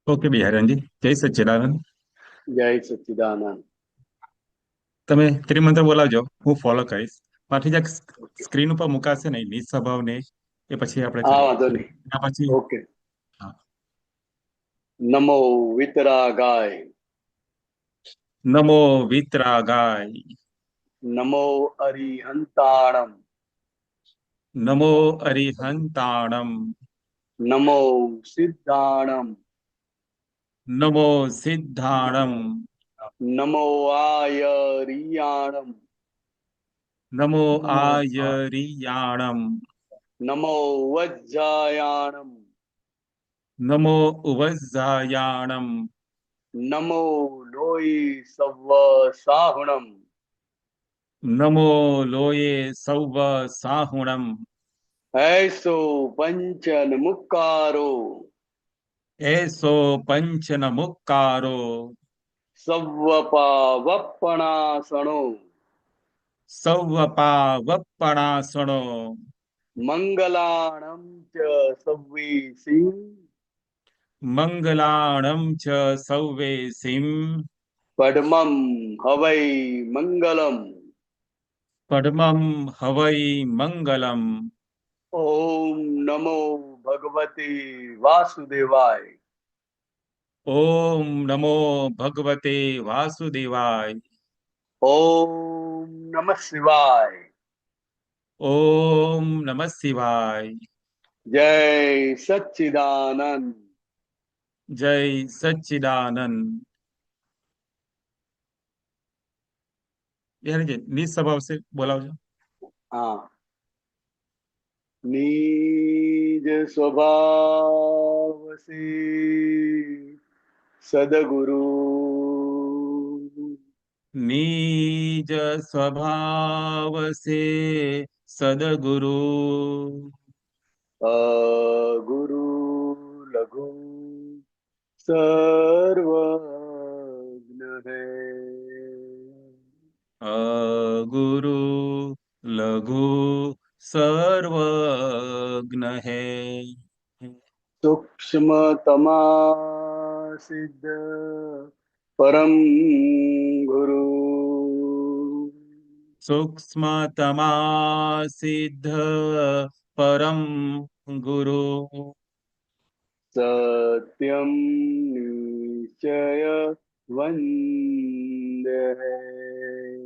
Okay બિહારનજી, જય સચ્ચિદાનંદ. જય સચ્ચિદાનંદ. તમે ત્રિમંત્ર બોલાવજો, હું ફોલો કરીશ. પાછી જે સ્ક્રીન ઉપર મુકાશે ને નિજ સ્વભાવ ને એ પછી આપણે હા, કરીએ. વાંધો નહીં. એના પછી ઓકે. હા. નમો વિતરાગાય. નમો વિતરાગાય. નમો અરિહંતાણમ. નમો અરિહંતાણમ. નમો સિદ્ધાણમ. નમો સિદ્ધાણમ. નમો આયરિયાણમ. નમો આયરિયાણમ. નમો વજ્જાયાણમ. નમો ઉવઝાયાણમ. નમો લોહી સવ્વ સાહુણમ. નમો લોયે સૌવ સાહુણમ. એસો પંચન મુક્કારો. એસો પંચન મુક્કારો. સવ્વપા વપણાસણો. સૌવપાવપણાસણો. મંગલાણમ ચ સવ્વીસિં. મંગલાણં ચ સૌવે સિમ. પડમમ હવૈ મંગલમ. પડમં હવૈ મંગલમ. ઓમ નમો ભગવતે વાસુદેવાય. ઓમ નમો ભગવતે વાસુદેવાય. ઓમ નમઃ શિવાય. ઓમ નમઃ શિવાય. જય સચ્ચિદાનંદ. જય સચ્ચિદાનંદ. યાર જે નિજ સ્વભાવ છે બોલાવજો. હા. નિજ સ્વભાવ સે સદગુરુ. નિજ સ્વભાવ સે સદગુરુ. ગુરુ લઘુ સર્વજ્ઞ હૈ. ગુરુ લઘુ સર્વજ્ઞ હૈ. સૂક્ષ્મતમા સિદ્ધ પરમ ગુરુ. સૂક્ષ્મતમા સિદ્ધ પરમ ગુરુ. સત્યમ નિશ્ચય વંદ્ય હૈ.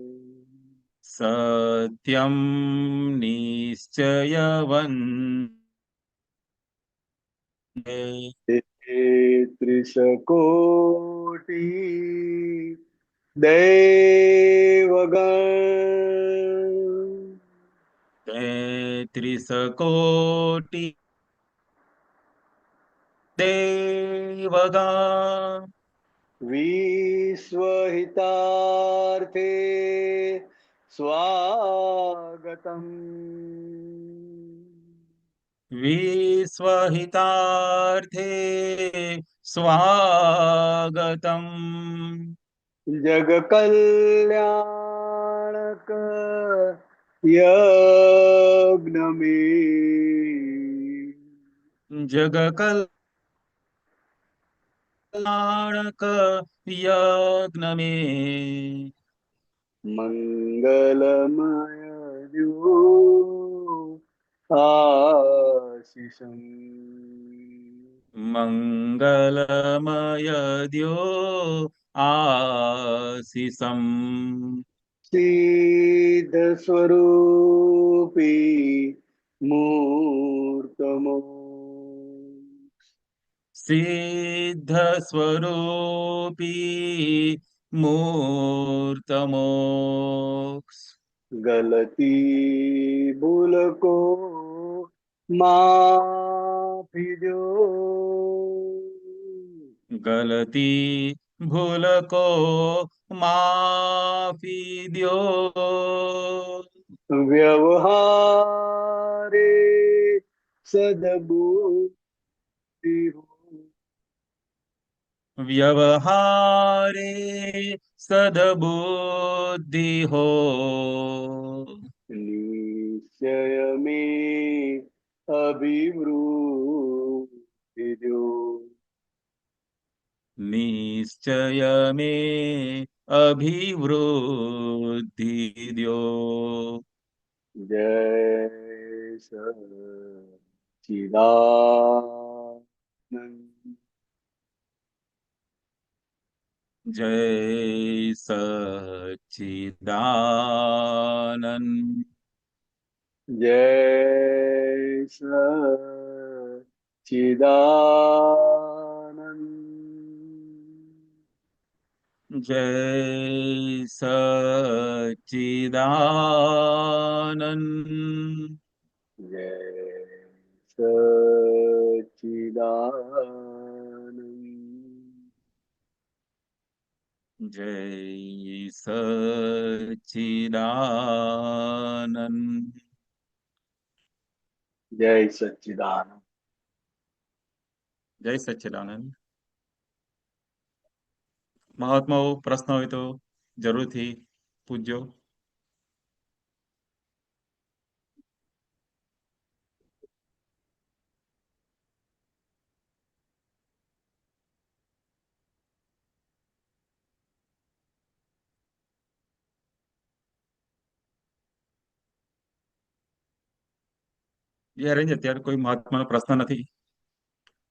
સત્યમ નિશ્ચયવન. ત્રિશકોટિ દેવગણ. તેત્રીસ કોટી દેવગણ. વિશ્વહિતાર્થે સ્વાગતમ. વિશ્વહિતાર્થે સ્વાગતમ. જગ કલ્યાણક યજ્ઞ મે. જગ કલ્યાણક યજ્ઞ મે. મંગલમય દ્યો આશીષમ. મંગલમય દ્યો આશીષમ. સિદ્ધ સ્વરૂપી મૂર્તમો. સિદ્ધ સ્વરૂપી મૂર્તમોક્ષ. ગલતી ભૂલ કો માફી દો. ગલતી ભૂલ કો માફી દ્યો. વ્યવહારે સદબુદ્ધિ હો. વ્યવહારે સદબુદ્ધિ હો. નિશ્ચય में अभिवृद्धि दो. मे अभिवृद्धि द्यो। जय सच्चिदानंद। जय सच्चिदानंद। जय सच्चिदानंद। जय सच्चिदानंद। जय सच्चिदानंद। जय सच्चिदानंद। जय सच्चिदानंद। जय सच्चिदानंद। મહાત્માઓ પ્રશ્ન હોય તો જરૂરથી પૂછજો. યાર અત્યારે કોઈ મહાત્માનો પ્રશ્ન નથી.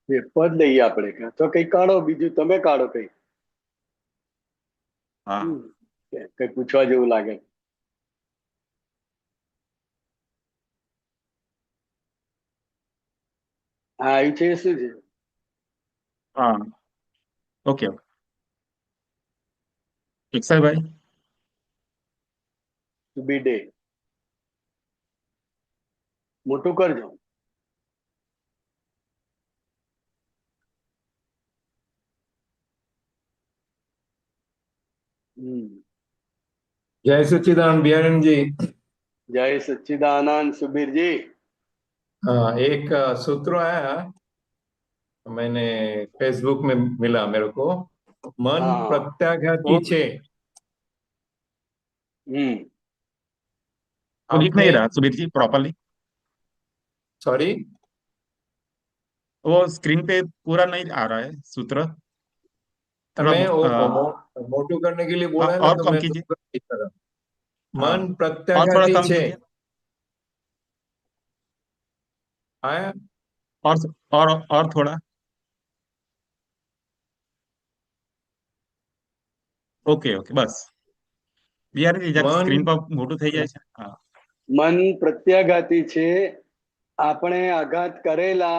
પેપર લઈએ આપણે, તો કઈ કાઢો, બીજું તમે કાઢો કઈ. હા કઈ પૂછવા જેવું લાગે. હા આવ્યું છે, શું છે? હા ઓકે. પિક્ષાભાઈ ટુ બી ડે મોટું કરજો. जय सच्चिदानंद बिहारी जी। जय सच्चिदानंद सुबीर जी। हाँ, एक सूत्र आया, मैंने फेसबुक में मिला मेरे को। मन हाँ प्रत्याघाती वो छे। हम्म वो लिख आपने नहीं रहा सुबीर जी प्रॉपरली. सॉरी, वो स्क्रीन पे पूरा नहीं आ रहा है सूत्र. थोड़ा मैं वो मोटू करने के लिए बोला है ना, और तो कम मैं कीजिए. सूत्र लिख रहा हूं। हाँ मन और थोड़ा प्रत्याघाती कम छे। कीजिए. आया? और और थोड़ा. ઓકે ઓકે બસ. બિહારી જરાક मन સ્ક્રીન પર મોટું થઈ જાય છે. હા મન પ્રત્યાઘાતી છે. આપણે આઘાત કરેલા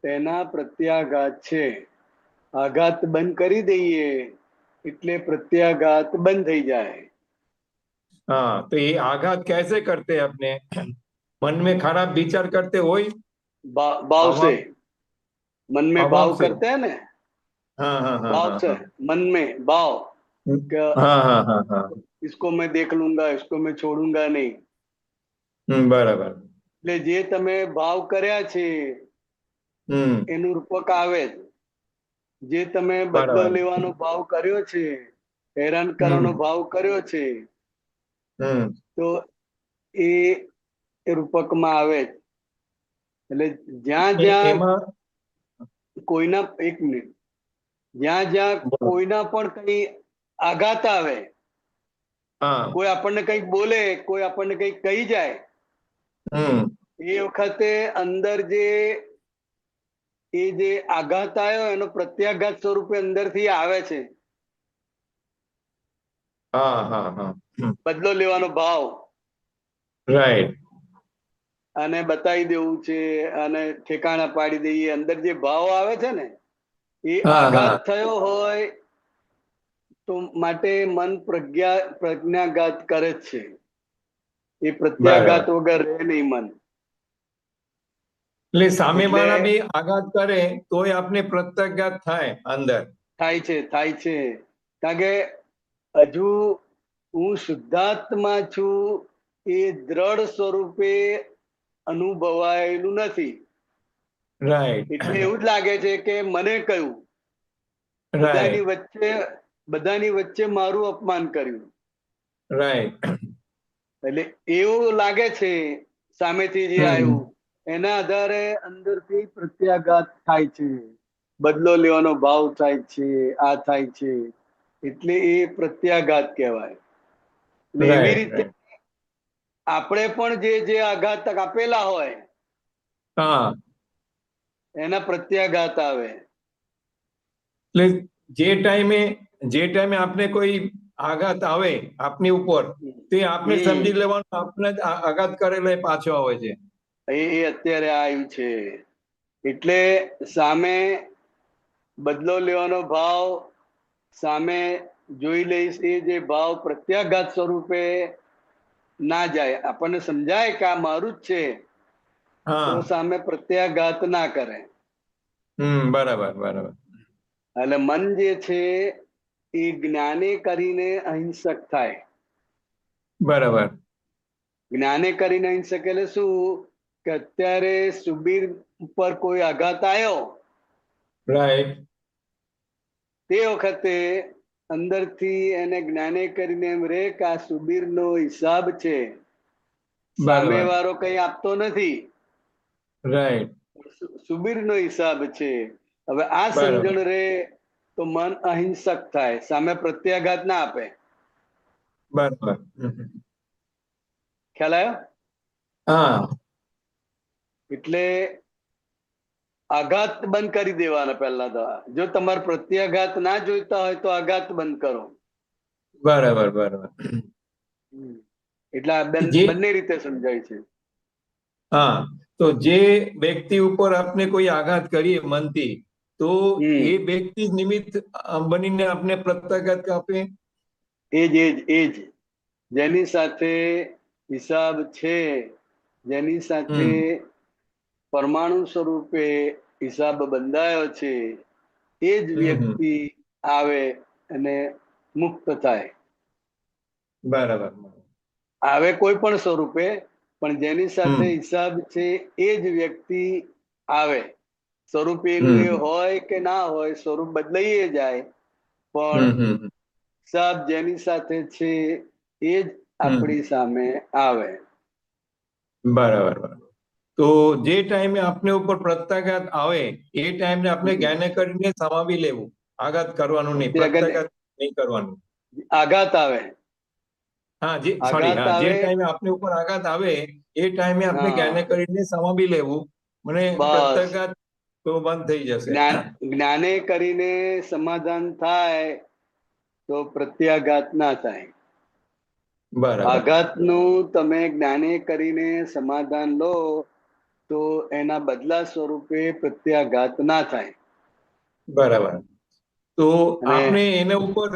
તેના પ્રત્યાઘાત છે. આઘાત બંધ કરી દઈએ એટલે પ્રત્યાઘાત બંધ થઈ જાય. हाँ, तो ये आघात कैसे करते हैं अपने? मन में खराब विचार करते हो भाव से, अभाव मन में अभाव भाव से। करते हैं ना, हाँ हाँ हाँ भाव हाँ से, हाँ मन में भाव कि हाँ हाँ हाँ हाँ। इसको मैं देख लूंगा, इसको मैं छोड़ूंगा नहीं. बराबर. એટલે જે તમે ભાવ કર્યા છે हम्म, એનું રૂપક આવે જ. જે તમે બદલો બરાબર. લેવાનો ભાવ કર્યો છે, હેરાન કરવાનો હમ ભાવ કર્યો છે, હમ તો એ રૂપકમાં આવે જ. એટલે જ્યાં જ્યાં એમાં કોઈના, એક મિનિટ, જ્યાં જ્યાં બોલો. કોઈના પણ કઈ આઘાત આવે, હા. કોઈ આપણને કંઈક બોલે, કોઈ આપણને કંઈક કહી જાય, હમ એ વખતે અંદર જે આઘાત આવ્યો એનો પ્રત્યાઘાત સ્વરૂપે અંદરથી આવે છે હા હા હા. બદલો લેવાનો ભાવ. રાઈટ. અને બતાવી દેવું છે અને ઠેકાણા પાડી દઈએ, અંદર જે ભાવ આવે છે ને એ હા આઘાત હા થયો હોય તો માટે મન પ્રજ્ઞાઘાત કરે જ છે. એ પ્રત્યાઘાત બરાબર. વગર રહે નહીં મન. એટલે સામે એટલે વાળા બી આઘાત કરે તોય આપને પ્રત્યાઘાત થાય અંદર. થાય છે, થાય છે. કારણ કે હજુ હું શુદ્ધાત્મા છું એ દ્રઢ સ્વરૂપે અનુભવાયેલું નથી. રાઈટ એટલે એવું જ લાગે છે કે મને કહ્યું, બધાની રાઈટ વચ્ચે, બધાની વચ્ચે મારું અપમાન કર્યું. રાઈટ. એટલે એવું લાગે છે સામેથી જે હમ આવ્યું એના આધારે અંદરથી પ્રત્યાઘાત થાય છે. બદલો લેવાનો ભાવ થાય છે, આ થાય છે, એટલે એ પ્રત્યાઘાત કહેવાય. એટલે એવી રાઈટ રીતે રાઈટ. આપણે પણ જે આઘાત આપેલા હોય હા, એના પ્રત્યાઘાત આવે. એટલે જે ટાઈમે આપને કોઈ આઘાત આવે આપની ઉપર, તે આપને હમ સમજી લેવાનું આપને જ આઘાત કરેલો એ પાછો આવે છે. એ અત્યારે આવ્યું છે. એટલે સામે બદલો લેવાનો ભાવ સામે જોઈ લઈશ, એ જે ભાવ પ્રત્યાઘાત સ્વરૂપે ના જાય, આપણને સમજાય કે આ મારું જ છે, તો હા. સામે પ્રત્યાઘાત ના કરે. બરાબર બરાબર. એટલે મન જે છે એ જ્ઞાને કરીને અહિંસક થાય. બરાબર. જ્ઞાને કરીને અહિંસક એટલે શું કે અત્યારે સુબીર ઉપર કોઈ આઘાત આવ્યો, રાઈટ. તે વખતે અંદરથી એને જ્ઞાને કરીને એમ રે કે આ સુબીરનો હિસાબ છે, સામે બરાબર. વાળો કઈ આપતો નથી, રાઈટ. સુબીરનો હિસાબ છે. હવે આ બરાબર સમજણ રે તો મન અહિંસક થાય, સામે પ્રત્યાઘાત ના આપે. બરાબર. ખ્યાલ આવ્યો? હા. એટલે આઘાત બંધ કરી દેવાના પહેલા તો. જો તમારે પ્રત્યાઘાત ના જોઈતા હોય તો આઘાત બંધ કરો. બરાબર બરાબર. એટલે આ જે બંને રીતે સમજાય છે. હા, તો જે વ્યક્તિ ઉપર આપને કોઈ આઘાત કરીએ મનથી, તો હમ એ વ્યક્તિ જ નિમિત્ત બનીને આપને પ્રત્યાઘાત આપે. એજ જેની સાથે હિસાબ છે, જેની સાથે હમ પરમાણુ સ્વરૂપે હિસાબ બંધાયો છે, એ જ હમ. વ્યક્તિ આવે અને મુક્ત થાય. બરાબર. આવે કોઈ પણ સ્વરૂપે, પણ જેની સાથે હમ હિસાબ છે એ જ વ્યક્તિ આવે. સ્વરૂપ એનું એ હમ હોય કે ના હોય, સ્વરૂપ બદલાઈએ જાય, પણ હમ હમ હિસાબ જેની સાથે છે એ જ હમ. આપણી સામે આવે. બરાબર બરાબર. તો જે ટાઈમે આપને ઉપર પ્રત્યાઘાત આવે એ ટાઈમને આપણે જ્ઞાને કરીને સમાવી લેવું, આઘાત કરવાનું નહીં, પ્રત્યાઘાત પ્રત્યાઘાત નહીં કરવાનું. આઘાત આવે, હા, આઘાત જે આવે, ટાઈમે આપની ઉપર આઘાત આવે એ ટાઈમે આપણે જ્ઞાને હા કરીને સમાવી લેવું, મને બસ. પ્રત્યાઘાત તો બંધ થઈ જશે. જ્ઞાને કરીને સમાધાન થાય તો પ્રત્યાઘાત ના થાય. બરાબર. આઘાતનું તમે જ્ઞાને કરીને સમાધાન લો તો એના બદલા સ્વરૂપે પ્રત્યાઘાત ના થાય. બરાબર. તો અને આપણે એના ઉપર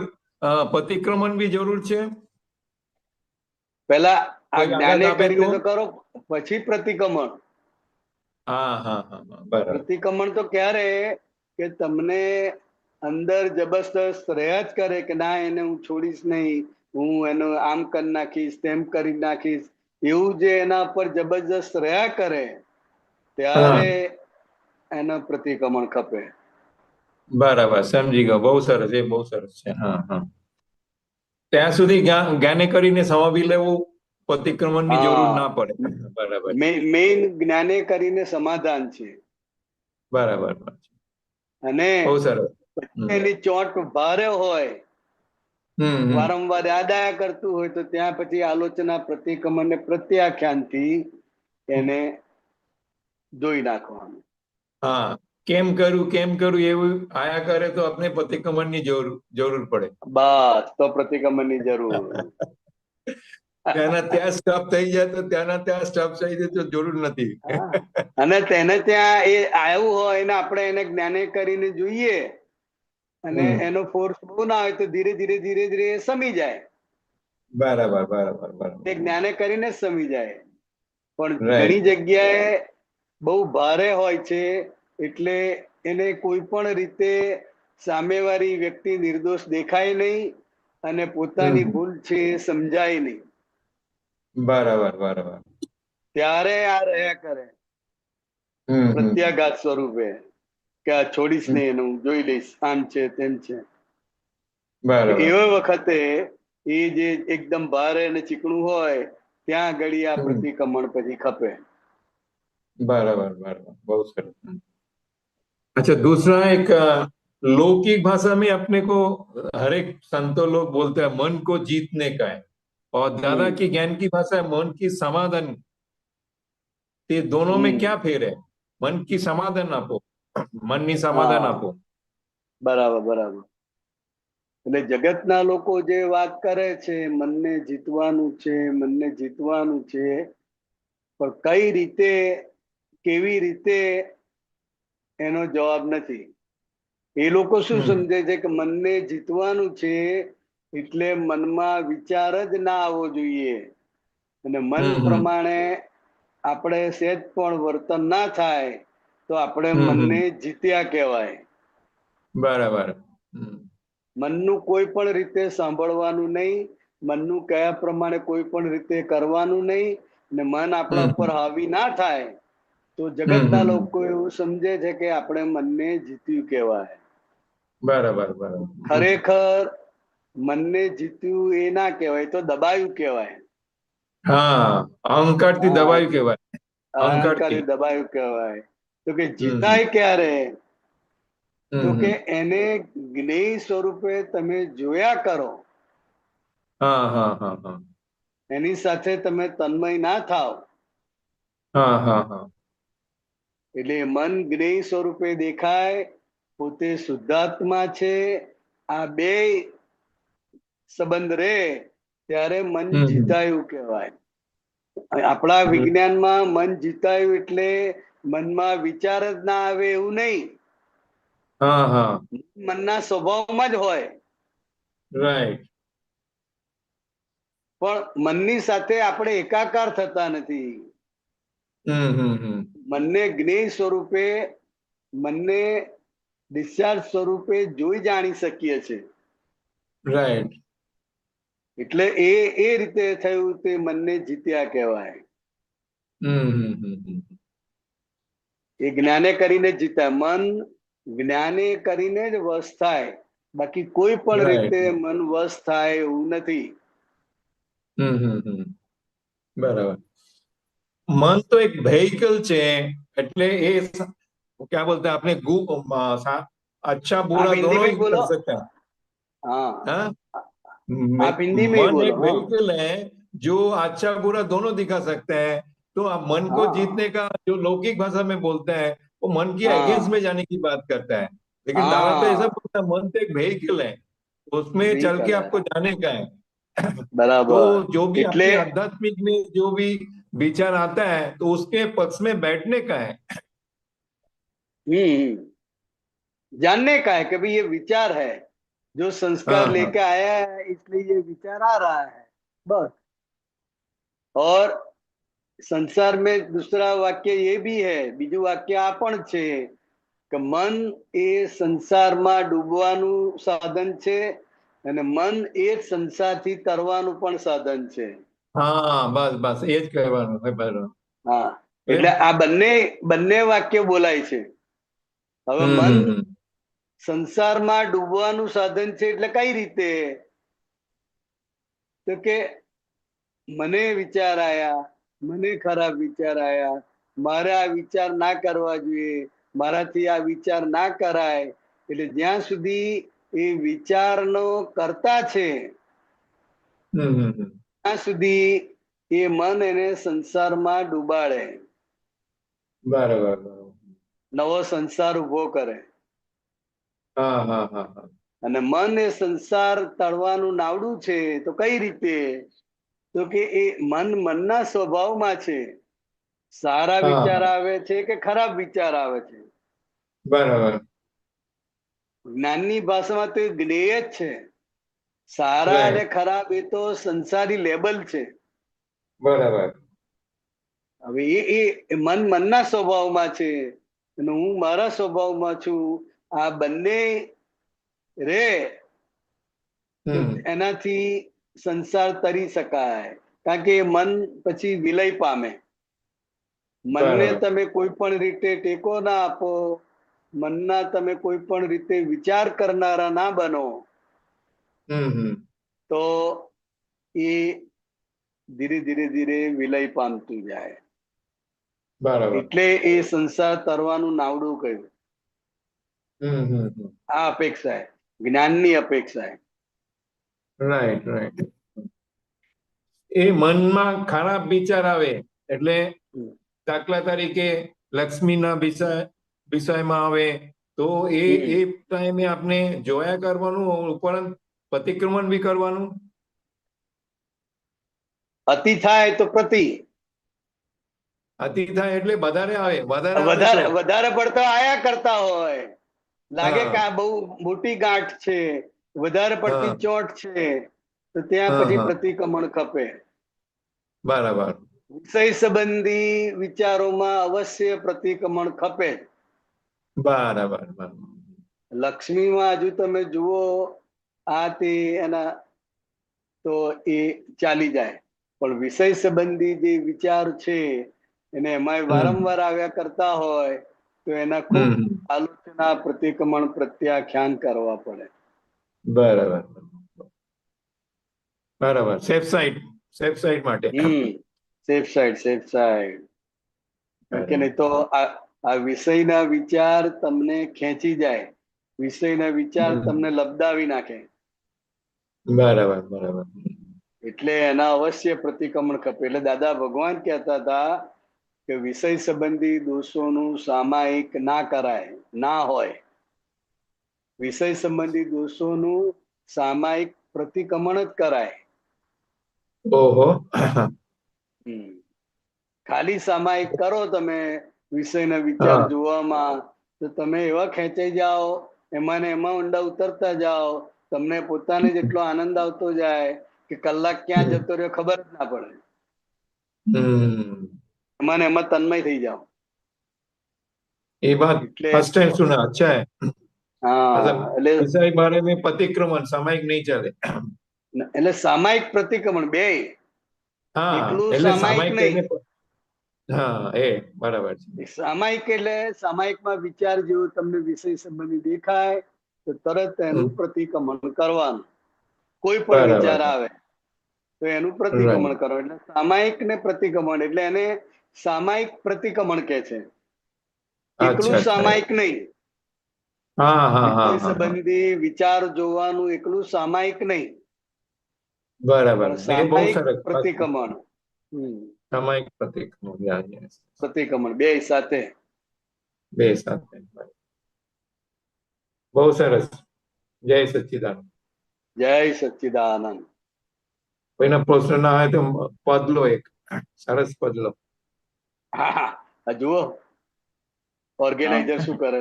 પ્રતિક્રમણ બી જરૂર છે. પેલા આ કોઈ આઘાત જ્ઞાને આપે કરીને તો કરો, પછી પ્રતિક્રમણ. હા હા હા હા, બરાબર. પ્રતિક્રમણ તો ક્યારે કે તમને અંદર જબરદસ્ત રહ્યા જ કરે કે ના એને હું છોડીશ નહીં, હું એનું આમ કરી નાખીશ, તેમ કરી નાખીશ, એવું જે એના પર જબરજસ્ત રહ્યા કરે હા, ત્યારે એનો પ્રતિક્રમણ ખપે. બરાબર, સમજી ગયો. બહુ સરસ, એ બહુ સરસ છે. હા હા. ત્યાં સુધી જ્ઞાને કરીને સમાવી લેવું, પ્રતિક્રમણની જરૂર હા, ના પડે. બરાબર છે. મેઇન જ્ઞાને કરીને સમાધાન છે. બરાબર. અને બહુ સરસ. પછી હમ એની ચોટ ભારે હોય, હમ હમ. વારંવાર યાદ આયા કરતું હોય, તો ત્યાં પછી આલોચના પ્રતિક્રમણ ને પ્રત્યાખ્યાનથી એને ધોઈ નાખવાનું. હા, કેમ કરું એવું આયા કરે તો આપણે પ્રતિક્રમણની જરૂર પડે. બસ, તો પ્રતિક્રમણની જરૂર. ત્યાંના ત્યાં સ્ટોપ થઈ જાય તો ત્યાંના ત્યાં સ્ટોપ થઈ જાય તો જરૂર નથી. હા. અને તેને ત્યાં એ આવ્યું હોય એને આપણે એને જ્ઞાને કરીને જોઈએ અને હમ. એનો ફોર્સ બહુ ના હોય તો ધીરે ધીરે ધીરે ધીરે એ સમી જાય. બરાબર બરાબર બરાબર. એ જ્ઞાને કરીને જ સમી જાય. પણ ઘણી રાઈટ. જગ્યાએ બહુ ભારે હોય છે, એટલે એને કોઈ પણ રીતે સામેવાળી વ્યક્તિ નિર્દોષ દેખાય નહીં અને પોતાની હમ. ભૂલ છે એ સમજાય નહીં. બરાબર બરાબર. ત્યારે આ રહ્યા કરે હમ. પ્રત્યાઘાત સ્વરૂપે કે આ છોડીશ હમ. નહીં, એનું જોઈ લઈશ, આમ છે તેમ છે. બરાબર. એવા વખતે એ જે એકદમ ભારે અને ચીકણું હોય ત્યાં આગળ આ હમ. પ્રતિક્રમણ પછી ખપે. બરાબર બરાબર, બહુ સરસ. अच्छा, दूसरा एक लौकिक भाषा में अपने को हर एक संतों लोग बोलते हैं मन को जीतने का है, और दादा हम्म की ज्ञान की भाषा है मन की समाधान। ये दोनों में हम्म क्या फेर है? मन की સમાધાન આપો, મનની સમાધાન હા, આપો. બરાબર બરાબર. એટલે જગતના લોકો જે વાત કરે છે મનને જીતવાનું છે, મનને જીતવાનું છે, પણ કઈ રીતે, કેવી રીતે, એનો જવાબ નથી. એ લોકો શું હમ સમજે છે કે મનને જીતવાનું છે એટલે મનમાં વિચાર જ ના આવવો જોઈએ, અને મન હમ હમ પ્રમાણે આપણે સહેજ પણ વર્તન ના થાય તો આપણે હમ મનને હમ. જીત્યા કહેવાય. બરાબર. હમ મનનું કોઈ પણ રીતે સાંભળવાનું નહીં, મનનું કયા પ્રમાણે કોઈ પણ રીતે કરવાનું નહીં, ને મન આપણા હમ ઉપર હાવી ના થાય તો હમ જગતના હમ. લોકો એવું સમજે છે કે આપણે મનને જીત્યું કહેવાય. બરાબર બરાબર. ખરેખર મનને જીત્યું એ ના કહેવાય, તો દબાયું કહેવાય. હા, અહંકાર થી હા, દબાયું કહેવાય. અહંકાર થી. અહંકારી દબાયું કહેવાય. તો કે હમ જીતાય ક્યારે? તો હમ કે હમ. એને જ્ઞેય સ્વરૂપે તમે જોયા કરો, હા હા હા હા એની સાથે તમે તન્મય ના થાવ હા હા હા. એટલે મન જ્ઞેય સ્વરૂપે દેખાય, પોતે શુદ્ધાત્મા છે. આ બે સંબંધ રે ત્યારે મન હમ જીતાયું કહેવાય. આપણા હમ. વિજ્ઞાનમાં મન જીતાયું એટલે મનમાં વિચાર જ ના આવે એવું નહીં. હા હા. મનના સ્વભાવમાં જ હોય, રાઈટ. પણ મનની સાથે આપણે એકાકાર થતા નથી. હમ હમ હમ. મનને જ્ઞેય સ્વરૂપે, મનને ડિસ્ચાર્જ સ્વરૂપે જોઈ જાણી શકીએ છીએ. રાઈટ. એટલે એ રીતે થયું તે મનને જીત્યા કહેવાય. હમ હમ હમ હમ. એ જ્ઞાને કરીને જીતાય. મન જ્ઞાને કરીને જ વશ થાય, બાકી કોઈ પણ રાઈટ. રીતે મન વશ થાય એવું નથી. હમ હમ હમ. બરાબર. મન તો એક વ્હીકલ છે, એટલે એ क्या बोलते हैं आपने अच्छा आप बुरा हिंदी दोनों में ही ही कर बोलो. सकते हैं. हाँ, हाँ. आप हिंदी में ही मन बोलो. एक हाँ व्हीकल है जो अच्छा बुरा दोनों दिखा सकते हैं. तो आप मन को हाँ जीतने का जो लौकिक भाषा में बोलते हैं, वो मन की अगेंस्ट में हाँ जाने की बात करता है. लेकिन दादा तो ऐसा हाँ, बोलता है मन तो एक व्हीकल है, उसमें चल के व्हीकल है, आपको जाने का है. तो बराबर. जो भी એટલે आपके आध्यात्मिक में जो भी विचार आता है तो उसके पक्ष में बैठने का है. हम्म जानने का है कि भाई ये विचार है, जो संस्कार हाँ हाँ लेके आया है इसलिए ये विचार आ रहा है, बस. और संसार में दूसरा वाक्य ये भी है, બીજું વાક્ય આ પણ છે કે મન એ સંસારમાં ડૂબવાનું સાધન છે, અને મન એ જ સંસારથી તરવાનું પણ સાધન છે. હા, બસ બસ એ જ કહેવાનું છે. બરાબર. હા, એટલે એટલે આ બંને બંને વાક્ય બોલાય છે. હવે હમ મન હમ હમ. સંસારમાં ડૂબવાનું સાધન છે એટલે કઈ રીતે? તો કે મને વિચાર આયા, મને ખરાબ વિચાર આયા, મારે આ વિચાર ના કરવા જોઈએ, મારાથી આ વિચાર ના કરાય, એટલે જ્યાં સુધી એ વિચારનો કરતા છે હમ હમ હમ. ત્યાં સુધી એ મન એને સંસારમાં ડૂબાડે, બરાબર બરાબર. નવો સંસાર ઉભો કરે. હા હા હા હા. અને મન એ સંસાર તળવાનું નાવડું છે. તો કઈ રીતે? તો કે એ મનના સ્વભાવમાં છે. સારા હા વિચાર હા. આવે છે કે ખરાબ વિચાર આવે છે, બરાબર. જ્ઞાનની ભાષામાં તો એ જ્ઞેય જ છે. સારા અને રાઈટ. ખરાબ એ તો સંસારી લેબલ છે. બરાબર. હવે એ મનના સ્વભાવમાં છે અને હું મારા સ્વભાવમાં છું. આ બંને રે તો હમ. એનાથી સંસાર તરી શકાય, કારણ કે મન પછી વિલય પામે. મનને બરાબર. તમે કોઈ પણ રીતે ટેકો ના આપો, મનના તમે કોઈ પણ રીતે વિચાર કરનારા ના બનો, હમ હમ. તો એ ધીરે ધીરે ધીરે વિલય પામતું જાય. બરાબર. એટલે એ સંસાર તરવાનું નાવડું કહ્યું. આ અપેક્ષા है, જ્ઞાનની અપેક્ષા है. Right right. એ મનમાં ખરાબ વિચાર આવે એટલે દાખલા તરીકે લક્ષ્મીના વિષયમાં આવે તો એ ટાઈમે આપણે જોયા કરવાનું, ઉપરાંત પ્રતિક્રમણ બી કરવાનું. અતિ થાય તો પ્રતિ, અતિ થાય એટલે વધારે આવે, વધારે આવે તો વધારે પડતો આયા કરતા હોય, લાગે હા. કે આ બહુ મોટી ગાંઠ છે, વધારે પડતી હા. ચોટ છે, તો ત્યાં હા, પછી હા. પ્રતિક્રમણ ખપે. બરાબર. વિષય સંબંધી વિચારોમાં અવશ્ય પ્રતિક્રમણ ખપે. બરાબર બરાબર. લક્ષ્મીમાં હજુ તમે જુઓ આ તે એના તો એ ચાલી જાય, પણ વિષય સંબંધી જે વિચાર છે એને એમાં વારંવાર આવ્યા કરતા હોય તો એના ખૂબ આલોચના, પ્રતિક્રમણ, પ્રત્યાખ્યાન કરવા પડે. બરાબર બરાબર. સેફ સાઈડ માટે. Safe side. કે નહીં તો આ વિષયના વિચાર તમને ખેંચી જાય, વિષયના વિચાર તમને લબડાવી નાખે. બરાબર. એટલે એના અવશ્ય પ્રતિક્રમણ ખપે. એટલે દાદા ભગવાન કહેતા હતા કે વિષય સંબંધી દોષોનું સામાયિક ના કરાય, ના હોય. વિષય સંબંધી દોષોનું સામાયિક પ્રતિક્રમણ જ કરાય. ઓહો. ખાલી સામાયિક કરો તમે વિષયના વિચાર જોવામાં તો તમે એવા ખેંચાઈ જાઓ, એમાં ને એમાં ઊંડા ઉતરતા જાઓ, તમને પોતાને જેટલો આનંદ આવતો જાય કે કલાક ક્યાં જતો રહ્યો ખબર જ ના પડે. એમાં ને એમાં તન્મય થઈ જાઓ. ये बात એટલે फर्स्ट टाइम सुना, अच्छा है. मतलब એટલે विषय बारे में प्रतिक्रमण सामायिक नहीं चले. એટલે સામાયિક પ્રતિક્રમણ બે, હા એકલું એટલે સામાયિક નહીં. હા એ બરાબર છે. સામાયિક એટલે સામાયિકમાં વિચાર જેવો તમને વિષય સંબંધી દેખાય તો તરત એનું પ્રતિક્રમણ કરવાનું. કોઈ પણ વિચાર આવે તો એનું પ્રતિક્રમણ કરવાનું. એટલે સામાયિક ને પ્રતિક્રમણ, એટલે એને સામાયિક પ્રતિક્રમણ કે છે, એકલું સામાયિક નહીં. વિષય સંબંધી વિચાર જોવાનું એકલું સામાયિક નહીં, બરાબર. સામાયિક પ્રતિક્રમણ. સામાયિક પ્રતિક્રમણ બે સાથે. બહુ સરસ. જય સચ્ચિદાનંદ. જય સચ્ચિદાનંદ. કોઈના પ્રશ્ન ના આવે તો પદ લો, એક સરસ પદ લો. હા જુઓ ઓર્ગેનાઇઝર શું કરે.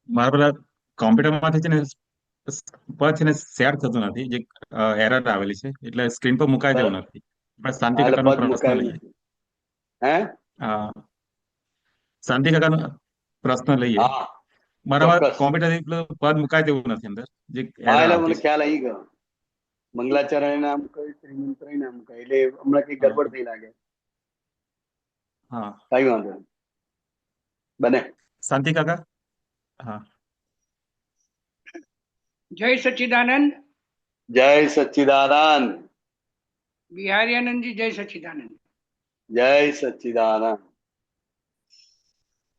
મારા પેલા કોમ્પ્યુટરમાંથી છે ને પદ છે ને શેર થતું નથી, જે એરર આવેલી છે, એટલે સ્ક્રીન પર મુકાઈ દેવું નથી. આપણે શાંતિ કાકાનો પદ પ્રશ્ન મુકાય લઈએ. હે શાંતિ કાકાનો પ્રશ્ન લઈએ. હા મારામાં ચોક્કસ. કોમ્પ્યુટર પદ મુકાઈ દેવું નથી અંદર, જે હા એરર એટલે આવતી મને છે. ખ્યાલ આવી ગયો. મંગલાચરણ નામ કહ્યું, શ્રીમંત્રી નામ કહ્યું, એટલે હમણાં કઈ ગડબડ થઈ લાગે. હા કઈ વાંધો નહીં, બને. શાંતિ કાકા. હા જય સચ્ચિદાનંદ. જય સચ્ચિદાનંદ. બિહારી આનંદજી જય સચ્ચિદાનંદ. જય સચ્ચિદાનંદ.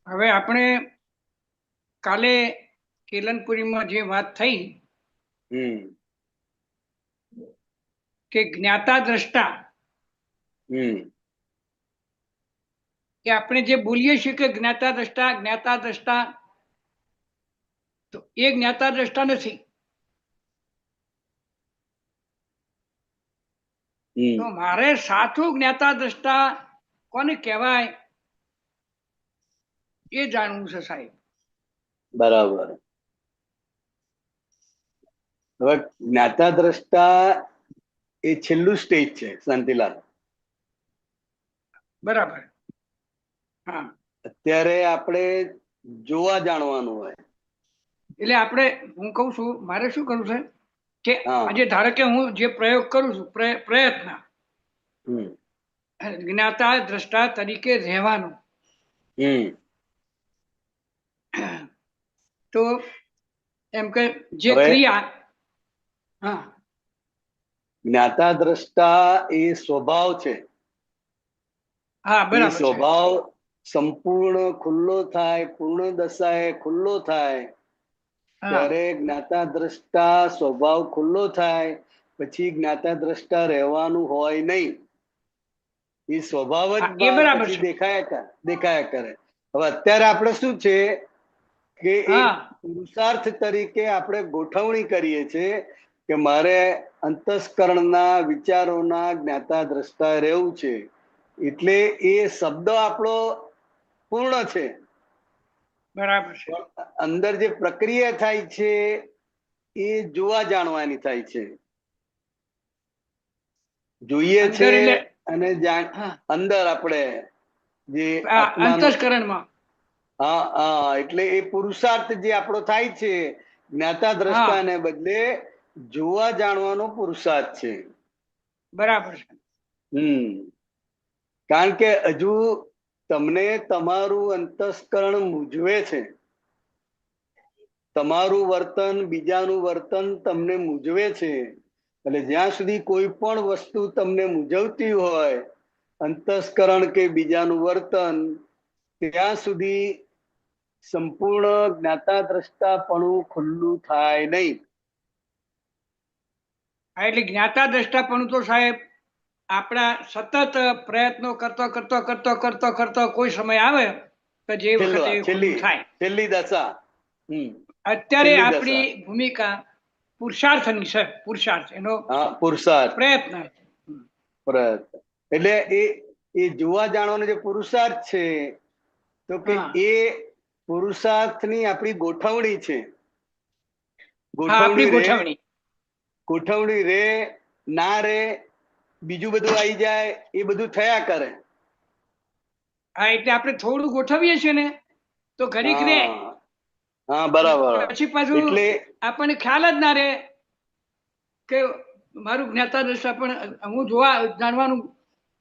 હવે આપણે કાલે કેલનપુરીમાં જે વાત થઈ કે જ્ઞાતા દ્રષ્ટા, કે આપણે જે બોલીએ છીએ કે જ્ઞાતા દ્રષ્ટા, તો એ જ્ઞાતા દ્રષ્ટા નથી. તો મારે સાચું જ્ઞાતા દ્રષ્ટા કોને કહેવાય એ જાણવું છે સાહેબ. બરાબર. હવે જ્ઞાતા દ્રષ્ટા એ છેલ્લું સ્ટેજ છે શાંતિલાલ. બરાબર. હા અત્યારે આપણે જોવા જાણવાનું હોય. એટલે આપણે, હું કહું છું, મારે શું કરવું છે કે આજે ધારો કે હું જે પ્રયોગ કરું છું, પ્રયત્ન જ્ઞાતા દ્રષ્ટા તરીકે રહેવાનું, તો એમ કે જે ક્રિયા, હા જ્ઞાતા દ્રષ્ટા એ સ્વભાવ છે. હા એ બરાબર છે. સ્વભાવ સંપૂર્ણ ખુલ્લો થાય, પૂર્ણ દશાએ ખુલ્લો થાય, હા ત્યારે જ્ઞાતા દ્રષ્ટા સ્વભાવ ખુલ્લો થાય પછી જ્ઞાતા દ્રષ્ટા રહેવાનું હોય નહીં. એ સ્વભાવ જ હા, એ બરાબર પછી છે. દેખાયા કરે. હવે અત્યારે આપણે શું છે કે એક હા પુરુષાર્થ તરીકે આપણે ગોઠવણી કરીએ છીએ કે મારે અંતસ્કરણના વિચારોના જ્ઞાતા દ્રષ્ટા રહેવું છે, એટલે એ શબ્દ આપણો પૂર્ણ છે, બરાબર છે. પણ અંદર જે પ્રક્રિયા થાય છે એ જોવા જાણવાની થાય છે. જોઈએ અંદર છે એટલે અને હા અંદર આપણે જે આ આત્માનો, અંતસ્કરણમાં. હા હા, એટલે એ પુરુષાર્થ જે આપણો થાય છે જ્ઞાતા હા દ્રષ્ટાને બદલે જોવા જાણવાનો પુરુષાર્થ છે. બરાબર છે. કારણ કે હજુ તમને તમારું અંતસ્કરણ મૂંઝવે છે, તમારું વર્તન બીજાનું વર્તન તમને મૂંઝવે છે. એટલે જ્યાં સુધી કોઈ પણ વસ્તુ તમને મૂંઝવતી હોય, અંતસ્કરણ કે બીજાનું વર્તન, ત્યાં સુધી સંપૂર્ણ જ્ઞાતા દ્રષ્ટાપણું ખુલ્લું થાય નહીં. હા એટલે જ્ઞાતા દ્રષ્ટાપણું તો સાહેબ આપણા સતત પ્રયત્નો કરતો કરતો કરતો કરતો કરતો કોઈ સમય આવે કે જે વખતે ખુલ્લું થાય. છેલ્લી દશા. અત્યારે છેલ્લી આપણી દશા. ભૂમિકા પુરુષાર્થની છે. પુરુષાર્થ એનો હા, પુરુષાર્થ. પ્રયત્ન. પ્રયત્ન એટલે એ જોવા જાણવાનો જે પુરુષાર્થ છે, તો કે હા એ પુરુષાર્થની આપણી ગોઠવણી છે. હા આપણી ગોઠવણી. ગોઠવણી રે ના રે, બીજું બધું આવી જાય, એ બધું થયા કરે. હા એટલે આપણે થોડું ગોઠવીએ છીએ ને તો ઘડીક રે, હા હા, બરાબર. પછી પાછું એટલે આપણને ખ્યાલ જ ના રહે કે મારું જ્ઞાતા દ્રષ્ટા પણ હું જોવા જાણવાનું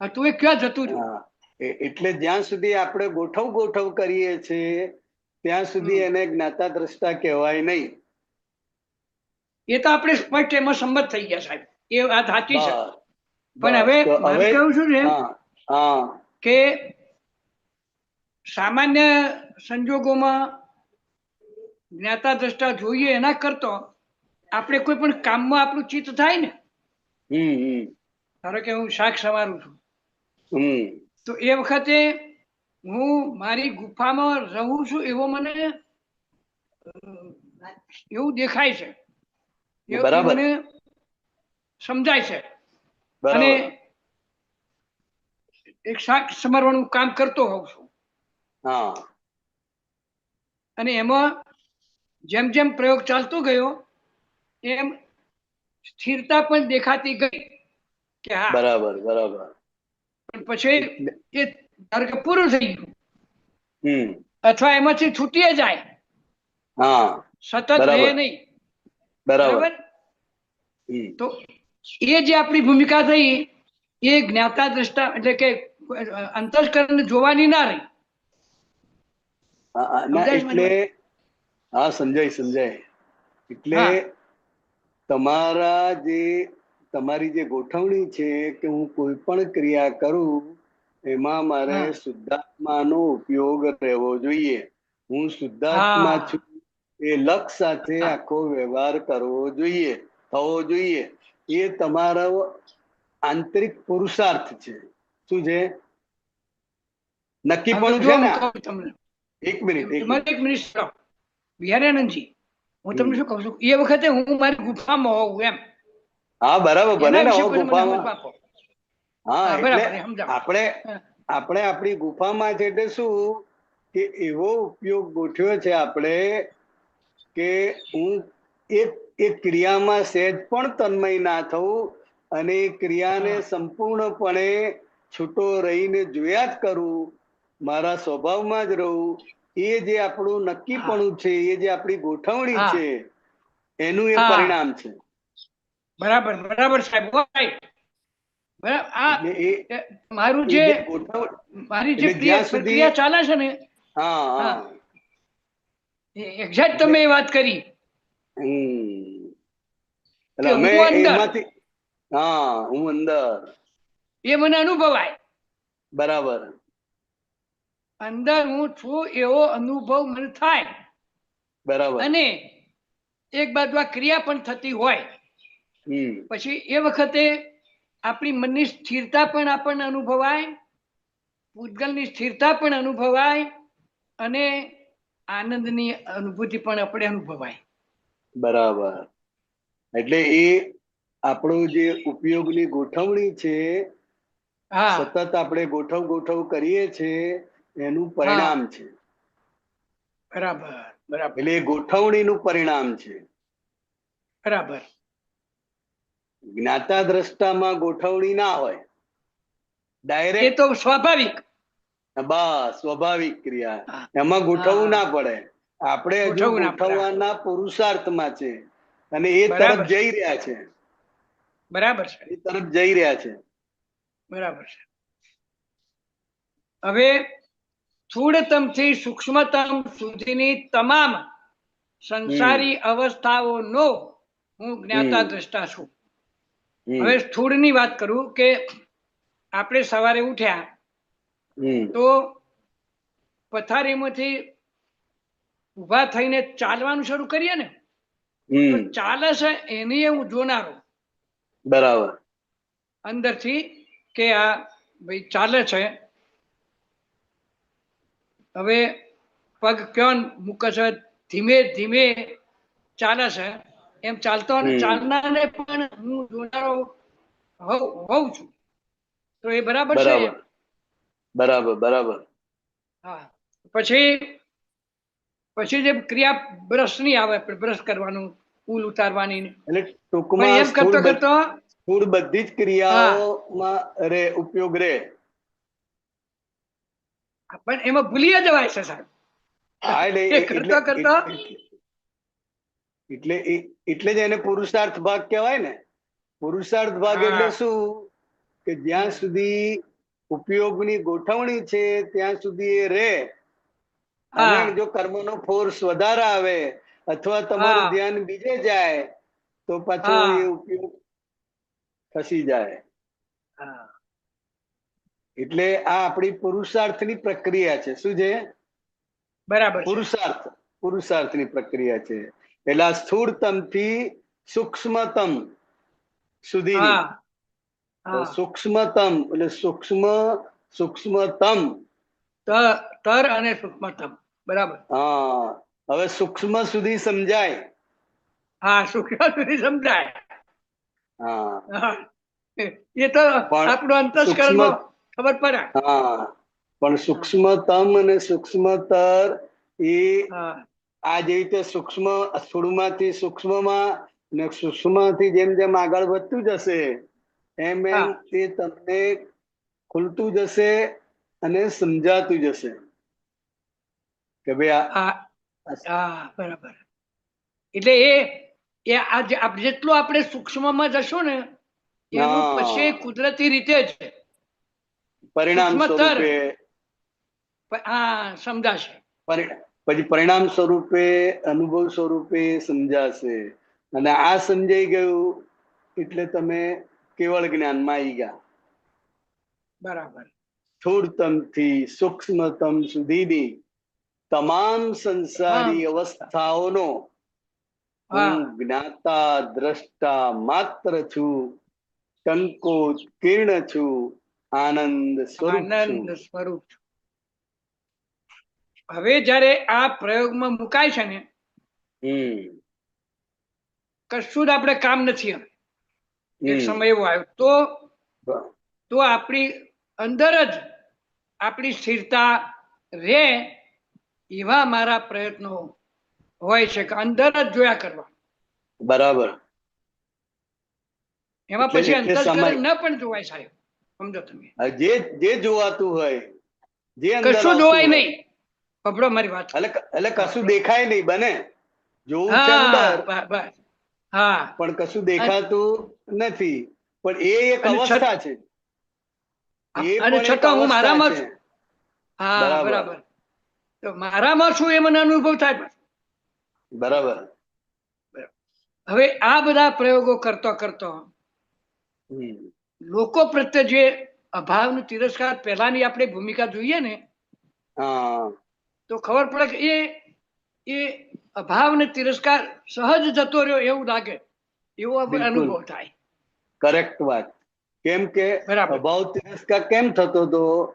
હતું એ ક્યાં જતું રહ્યું. હા, એટલે જ્યાં સુધી આપણે ગોઠવ કરીએ છીએ ત્યાં સુધી એને જ્ઞાતા દ્રષ્ટા કહેવાય નહીં. એ તો આપણે સ્પષ્ટ એમાં સંમત થઈ ગયા સાહેબ, એ વાત સાચી છે. બસ પણ બસ હવે તો મારું હવે કહેવું શું છે હા હા કે સામાન્ય સંજોગોમાં જ્ઞાતા દ્રષ્ટા જોઈએ એના કરતો આપણે કોઈ પણ કામમાં આપણું ચિત્ત થાય ને, ધારો કે હું શાક સમારું છું, તો એ વખતે હું મારી ગુફામાં રહું છું એવો મને એવું દેખાય છે, એ બરાબર મને સમજાય છે. અને બરાબર. એક શાક સમારવાનું કામ કરતો હોઉં છું, હા અને એમાં જેમ જેમ પ્રયોગ ચાલતો ગયો એમ સ્થિરતા પણ દેખાતી ગઈ કે હા. બરાબર બરાબર. પણ પછી એટલે એ ધારો કે પૂરું થઈ ગયું અથવા એમાંથી છૂટી જાય, હા સતત રહે બરાબર નહીં. બરાબર. બરાબર. તો એ જે આપણી ભૂમિકા થઈ એ જ્ઞાતા દ્રષ્ટા એટલે કે અંતસ્કરણ જોવાની ના રહી. ના સમજાય છે મારી એટલે વાત? હા, સમજાય. એટલે હા તમારી જે ગોઠવણી છે કે હું કોઈ પણ ક્રિયા કરું એમાં મારે હા શુદ્ધાત્માનો ઉપયોગ રહેવો જોઈએ. હું શુદ્ધાત્મા હા છું એ લક્ષ સાથે હા આખો વ્યવહાર કરવો જોઈએ, થવો જોઈએ. એ તમારો આંતરિક પુરુષાર્થ છે. શું છે? હવે તો નક્કીપણું જો છે હું ને. કહું તમને, એક મિનિટ એક મિનિટ બિહારાનંદજી, હું તમને હમ. શું કહું છું, એ વખતે હું મારી ગુફામાં હોઉં એમ, હા બરાબર, ભલે એના ને વિશે હો કોઈ મને સમજ ગુફામાં. આપો. હા, હા એટલે બરાબર, એ સમજાવો. આપણે હા આપણે આપણી ગુફામાં છે એટલે શું કે એવો ઉપયોગ ગોઠવ્યો છે આપણે કે હું એક ક્રિયામાં સહેજ પણ તન્મય ના થવું અને એ ક્રિયાને હા સંપૂર્ણપણે છૂટો રહીને જોયા જ કરું, મારા સ્વભાવમાં જ રહું. એ જે આપણું હા નક્કીપણું છે, એ જે આપણી ગોઠવણી હા છે, એનું એ હા પરિણામ છે. બરાબર સાહેબ, બરાબર. એટલે મારું એ જે જે ગોઠવણ મારી જે એટલે જ્યાં સુધી પ્રક્રિયા ચાલે છે ને, હા હા હા એક્ઝેક્ટ એટલે તમે એ વાત કરી એટલે કે અમે હું અંદર, એમાંથી, હા, હું અંદર, એ મને અનુભવાય. બરાબર. અંદર હું છું એવો અનુભવ મને થાય, બરાબર. અને એક બાજુ આ ક્રિયા પણ થતી હોય, પછી એ વખતે આપણી મનની સ્થિરતા પણ આપણને અનુભવાય, પૂતગલની સ્થિરતા પણ અનુભવાય, અને આનંદની અનુભૂતિ પણ આપણે અનુભવાય. બરાબર. એટલે એ આપણું જે ઉપયોગની ગોઠવણી છે, હા સતત આપણે ગોઠવ કરીએ છીએ, એનું હા પરિણામ છે. બરાબર બરાબર એટલે એ ગોઠવણીનું પરિણામ છે. બરાબર. જ્ઞાતા દ્રષ્ટામાં ગોઠવણી ના હોય, એ ડાયરેક્ટ. તો સ્વાભાવિક. બસ સ્વાભાવિક ક્રિયા, હા એમાં ગોઠવવું હા ના પડે. આપણે હજુ ગોઠવવું ના પડે. ગોઠવવાના પુરુષાર્થમાં છે, અને એ તરફ બરાબર જઈ રહ્યા છે. બરાબર છે. એ તરફ જઈ રહ્યા છે. બરાબર છે. હવે સ્થૂળતમથી સૂક્ષ્મતમ સુધીની તમામ સંસારી અવસ્થાઓનો હું જ્ઞાતા દ્રષ્ટા છું. હવે સ્થૂળની વાત કરું કે આપણે સવારે ઉઠ્યા તો પથારીમાંથી ઊભા થઈને ચાલવાનું શરૂ કરીએ ને, તો ચાલે છે એની હું જોનારો બરાબર. અંદરથી કે આ ભાઈ ચાલે છે. હવે પગ ક્યાં મૂકે છે, ધીમે ધીમે ચાલે છે, એમ ચાલનારને પણ હું જોનારો હોઉં છું. તો એ બરાબર છે. બરાબર. બરાબર. બરાબર. હા. પછી જે ક્રિયા બ્રશની આવે, બ્રશ કરવાનું, ઉલ ઉતારવાની, એટલે પણ ટૂંકમાં એમ કરતો કરતો સ્થૂળ બધી જ હા ક્રિયાઓમાં ઉપયોગ રે. પણ એમાં ભૂલી જવાય છે સાહેબ. હા, એ કરતો કરતો એટલે જ એને પુરુષાર્થ ભાગ કહેવાય ને. પુરુષાર્થ ભાગ એટલે હા શું? કે જ્યાં સુધી ઉપયોગની ગોઠવણી છે ત્યાં સુધી એ રે. અને હા જો કર્મનો ફોર્સ વધારે આવે અથવા તમારું હા ધ્યાન બીજે જાય તો પાછો હા એ ઉપયોગ ખસી જાય. હા એટલે આ આપણી પુરુષાર્થની પ્રક્રિયા છે. શું છે? બરાબર છે. પુરુષાર્થની પ્રક્રિયા છે. એટલે સ્થૂળતમથી સૂક્ષ્મતમ સુધીની. હા હા સૂક્ષ્મતમ એટલે સૂક્ષ્મતમ. તર અને સૂક્ષ્મતમ. બરાબર. હા, હવે સૂક્ષ્મ સુધી સમજાય. હા, સૂક્ષ્મ સુધી સમજાય. હા, હા, એ તો પણ આપણું સૂક્ષ્મ અંતસ્કરણમાં ખબર પડે. હા, પણ સૂક્ષ્મતમ અને સૂક્ષ્મતર એ હા આ જે રીતે સૂક્ષ્મ સ્થૂળમાંથી સૂક્ષ્મમાં ને સૂક્ષ્મથી જેમ જેમ આગળ વધતું જશે એમ એમ હા એ તમને ખુલતું જશે અને સમજાતું જશે કે ભાઈ હા હા બરાબર. એટલે જેટલું આપણે સૂક્ષ્મમાં જશું ને એનું પછી હા કુદરતી રીતે જ પરિણામ સૂક્ષ્મતર સ્વરૂપે હા સમજાશે. પછી પરિણામ સ્વરૂપે અનુભવ સ્વરૂપે સમજાશે. અને આ સમજાઈ ગયું એટલે તમે કેવળ જ્ઞાનમાં આવી ગયા. બરાબર. સ્થૂળતમથી સૂક્ષ્મતમ સુધીની તમામ સંસારી અવસ્થાઓનો હું હા જ્ઞાતા દ્રષ્ટા માત્ર છું, સંકોચ કિર્ણ છું, આનંદ સ્વરૂપ છું. આનંદ સ્વરૂપ. હવે જયારે આ પ્રયોગમાં મુકાય છે ને, કશું જ આપણે કામ નથી. હવે એક સમય એવો આવ્યો તો આપણી અંદર જ આપણી સ્થિરતા રે એવા મારા પ્રયત્નો હોય છે કે અંદર જ જોયા કરવા. બરાબર. એમાં એટલે પછી એટલે સમય અંતસ્કરણ ન પણ જોવાય સાહેબ. સમજો તમે. જે જોવાતું હોય, જે અંદર કશું આવતું જોવાય હોય, નહીં. પકડો મારી વાત. એટલે કશું દેખાય નહીં. બને જોવું છે અંદર, હા બસ. હા પણ કશું દેખાતું નથી. પણ એ એક અને અવસ્થા છે. એ પણ એક છતાં હું અવસ્થા મારામાં છે. છું. હા બરાબર. તો મારામાં શું એ મને અનુભવ થાય. બરાબર. હવે આ બધા પ્રયોગો કરતો કરતો લોકો પ્રત્યે જે અભાવનો તિરસ્કાર પહેલાની આપણે ભૂમિકા જોઈએ ને હા તો ખબર પડે કે એ અભાવ ને તિરસ્કાર સહજ જતો રહ્યો એવું લાગે, એવો બિલકુલ. અનુભવ થાય. કરેક્ટ વાત. કેમ કે બરાબર. અભાવ તિરસ્કાર કેમ થતો હતો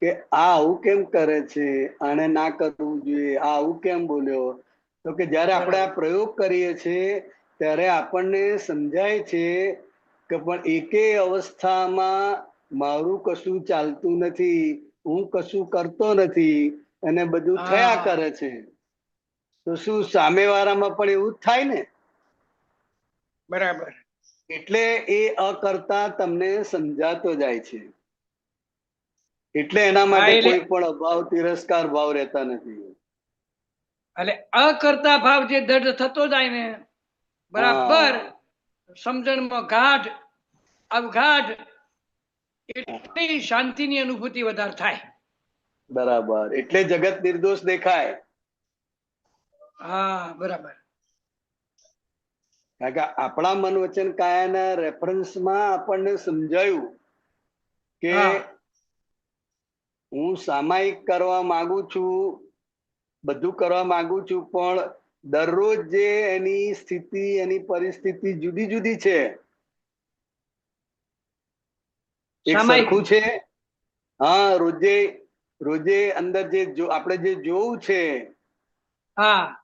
કે આ આવું કેમ કરે છે, આને ના કરવું જોઈએ, આ આવું કેમ બોલ્યો? તો કે જ્યારે આપણે આ પ્રયોગ કરીએ છીએ ત્યારે આપણને સમજાય છે કે પણ એકેય અવસ્થામાં મારું કશું ચાલતું નથી, હું કશું કરતો નથી અને બધું થયા હા. કરે છે. તો શું સામેવાળામાં પણ એવું જ થાય ને? બરાબર. એટલે એ અકર્તા તમને સમજાતો જાય છે. એટલે એના માટે એટલે કોઈ પણ અભાવ તિરસ્કાર ભાવ રહેતા નથી. એટલે અકર્તા ભાવ જે દઢ થતો જાય ને બરાબર હા સમજણમાં ગાઢ અવગાઢ એટલી શાંતિની અનુભૂતિ વધારે થાય. બરાબર. એટલે જગત નિર્દોષ દેખાય. હા બરાબર. કારણ કે આપણા મન વચન કાયાના રેફરન્સમાં આપણને સમજાયું કે હા હું સામાયિક કરવા માંગુ છું, બધું કરવા માંગુ છું, પણ દરરોજ જે એની સ્થિતિ એની પરિસ્થિતિ જુદી જુદી છે. એક સામાયિક. સરખું છે? હા, રોજે રોજે અંદર જે આપણે જે જોવું છે હા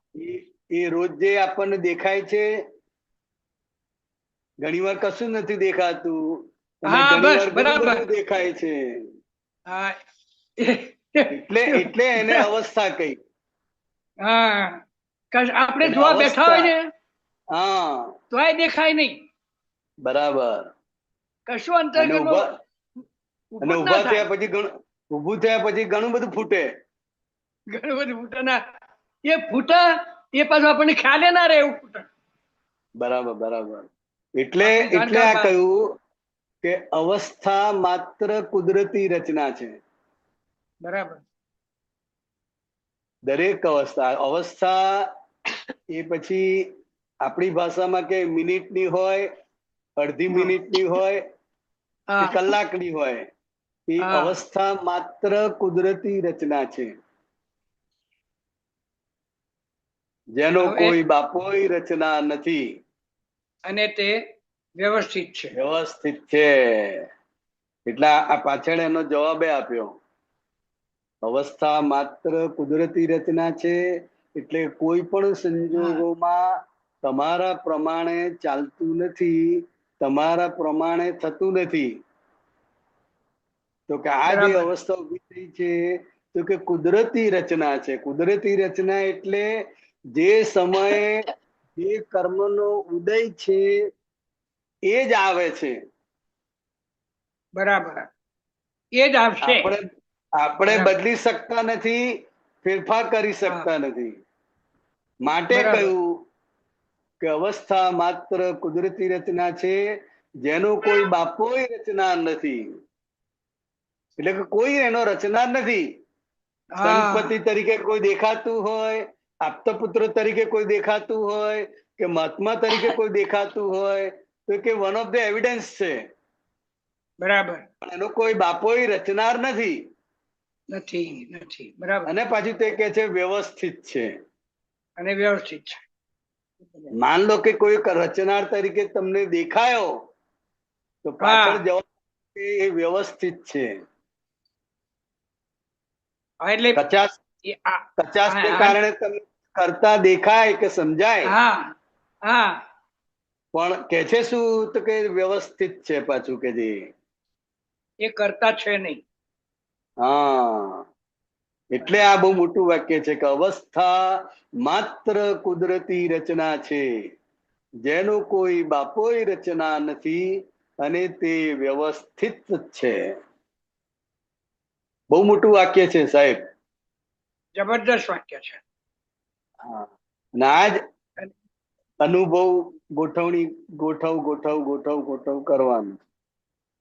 એ રોજ જે આપણને દેખાય છે, ઘણીવાર કશું નથી દેખાતું અને હા બસ ઘણીવાર ઘણું બરાબર. બધું દેખાય છે. હા એટલે એને અવસ્થા કહી. હા આપણે એટલે જોવા બેઠા હોય અવસ્થા. ને હા તોય દેખાય નહીં, બરાબર. કશું અને અંતર્ગતમાં ઉભા ઉભો જ ના થાય. થયા પછી ઊભું થયા પછી ઘણું બધું ફૂટે. ઘણું બધું ફૂટે ના, એ ફૂટે એ પાછું આપણને ખ્યાલે ના રહે એવું ફૂટે. બરાબર બરાબર. એટલે આપણે એટલે જાણકાર આ કહ્યું કે અવસ્થા માત્ર કુદરતી રચના છે. બરાબર. દરેક અવસ્થા એ પછી આપણી ભાષામાં કે મિનિટની હોય, અડધી મિનિટની હોય કે હા કલાકની હોય, એ હા અવસ્થા માત્ર કુદરતી રચના છે, જેનો હવે કોઈ બાપોય રચના નથી. અને તે વ્યવસ્થિત છે. વ્યવસ્થિત છે. એટલે આ પાછળ એનો જવાબ આપ્યો. અવસ્થા માત્ર કુદરતી રચના છે, એટલે કોઈ પણ સંજોગોમાં તમારા પ્રમાણે ચાલતું નથી, તમારા પ્રમાણે થતું નથી. તો કે આ જે બરાબર. અવસ્થા ઉભી થઈ છે તો કે કુદરતી રચના છે. કુદરતી રચના એટલે જે સમયે જે કર્મનો ઉદય છે એ જ આવે છે. બરાબર. એ જ આવશે. આપણે બરાબર. બદલી શકતા નથી, ફેરફાર કરી હા શકતા નથી. માટે બરાબર. કહ્યું કે અવસ્થા માત્ર કુદરતી રચના છે, જેનો કોઈ બાપોય રચના નથી. એટલે કે કોઈ એનો રચનાર નથી. સંતપતિ હા તરીકે કોઈ દેખાતું હોય, આપતપુત્ર તરીકે કોઈ દેખાતું હોય, કે મહાત્મા તરીકે કોઈ દેખાતું હોય તો કે વન ઓફ ધ એવિડન્સ છે, બરાબર. પણ એનો કોઈ બાપોય રચનાર નથી. નથી નથી. બરાબર. અને પાછું તે કે છે વ્યવસ્થિત છે. અને વ્યવસ્થિત છે. માન લો કે કોઈ રચનાર તરીકે તમને દેખાયો તો પાછળ હા જવાબ એ વ્યવસ્થિત છે. એટલે કચાશ ને હા કારણે તમને કરતા દેખાય કે સમજાય, હા પણ કે છે શું તો કે વ્યવસ્થિત છે. પાછું કે જે એ કરતા છે નહીં. હા, એટલે આ બહુ મોટું વાક્ય છે કે અવસ્થા માત્ર કુદરતી રચના છે, જેનો કોઈ બાપોય રચના નથી અને તે વ્યવસ્થિત છે. બહુ મોટું વાક્ય છે સાહેબ. જબરદસ્ત વાક્ય છે. અને આ જ અનુભવ ગોઠવ કરવાનું.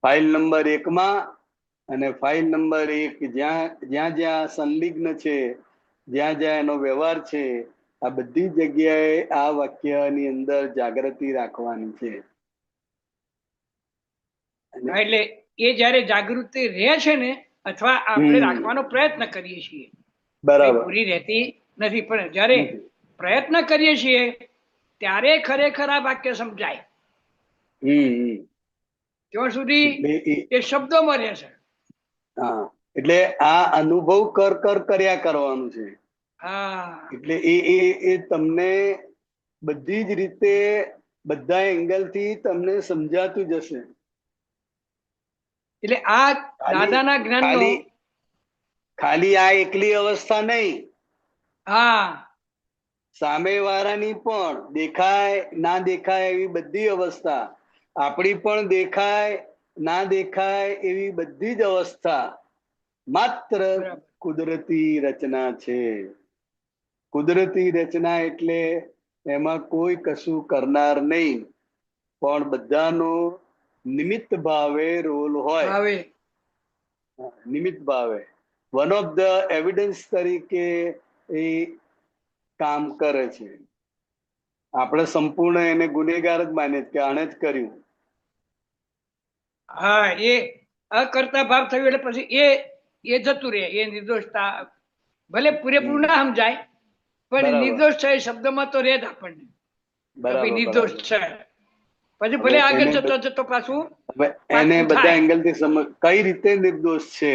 ફાઇલ નંબર 1 માં અને ફાઇલ નંબર 1 જ્યાં જ્યાં સંલિગ્ન છે, જ્યાં જ્યાં એનો વ્યવહાર છે, આ બધી જગ્યાએ આ વાક્યની અંદર જાગૃતિ રાખવાની છે. એટલે એ જ્યારે જાગૃતિ રહે છે ને, અથવા આપણે હમ. રાખવાનો પ્રયત્ન કરીએ છીએ, એ બરાબર. પૂરી રહેતી નથી. પણ જ્યારે પ્રયત્ન કરીએ છીએ ત્યારે ખરેખર આ વાક્ય સમજાય. હમ. ત્યાં સુધી એટલે એ શબ્દોમાં રહે છે. હા, એટલે આ અનુભવ કર્યા કરવાનું છે. હા, એટલે એ તમને બધી જ રીતે બધા એંગલ થી તમને સમજાતું જશે. એટલે આ દાદાના જ્ઞાનનો ખાલી ખાલી આ એકલી અવસ્થા નહીં, હા, સામેવાળાની પણ દેખાય ના દેખાય એવી બધી અવસ્થા, આપણી પણ દેખાય ના દેખાય એવી બધી જ અવસ્થા માત્ર બરાબર. કુદરતી રચના છે. કુદરતી રચના એટલે એમાં કોઈ કશું કરનાર નહીં, પણ બધાનો નિમિત્ત ભાવે રોલ હોય. હવે નિમિત્ત ભાવે વન ઓફ ધ એવિડન્સ તરીકે એ કામ કરે છે. આપણે સંપૂર્ણ એને ગુનેગાર જ માનીએ કે આણે જ કર્યું. હા, એ અકર્તા ભાવ થયો એટલે પછી એ જતું રહે. એ નિર્દોષતા ભલે પૂરેપૂરું ના સમજાય, પણ બરાબર. નિર્દોષ છે એ શબ્દમાં તો રહે જ આપણને કે ભાઈ બરાબર, નિર્દોષ બરાબર. છે. પછી હવે ભલે આગળ એને જતો જતો પાછું હવે એને પાકું બધા થાય. એંગલ થી સમજ કઈ રીતે નિર્દોષ છે,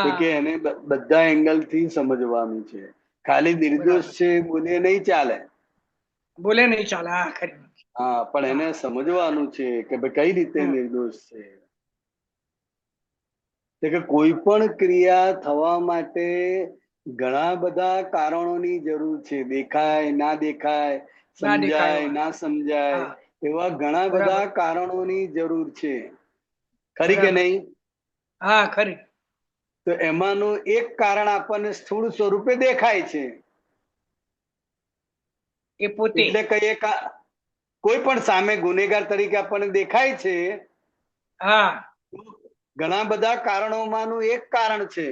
તો કે હા, એને બધા એંગલ થી સમજવાનું છે. ખાલી નિર્દોષ બરાબર. છે બોલે નહીં ચાલે. બોલે નહીં ચાલે. હા, ખરી વાત છે. હા, પણ એને હા, સમજવાનું છે કે ભાઈ કઈ રીતે હા, નિર્દોષ છે. એટલે કે કોઈ પણ ક્રિયા થવા માટે ઘણા બધા કારણોની જરૂર છે. દેખાય ના દેખાય, ના દેખાય સમજાય એવા. ના સમજાય, હા, એવા ઘણા બરાબર, બધા કારણોની જરૂર છે. ખરી કે બરાબર. નહીં? હા, ખરી. તો એમાંનું એક કારણ આપણને સ્થૂળ સ્વરૂપે દેખાય છે. એ પોતે. એટલે કહીએ કોઈ પણ સામે ગુનેગાર તરીકે આપણને દેખાય છે. હા, ઘણા બધા કારણોમાંનું એક કારણ છે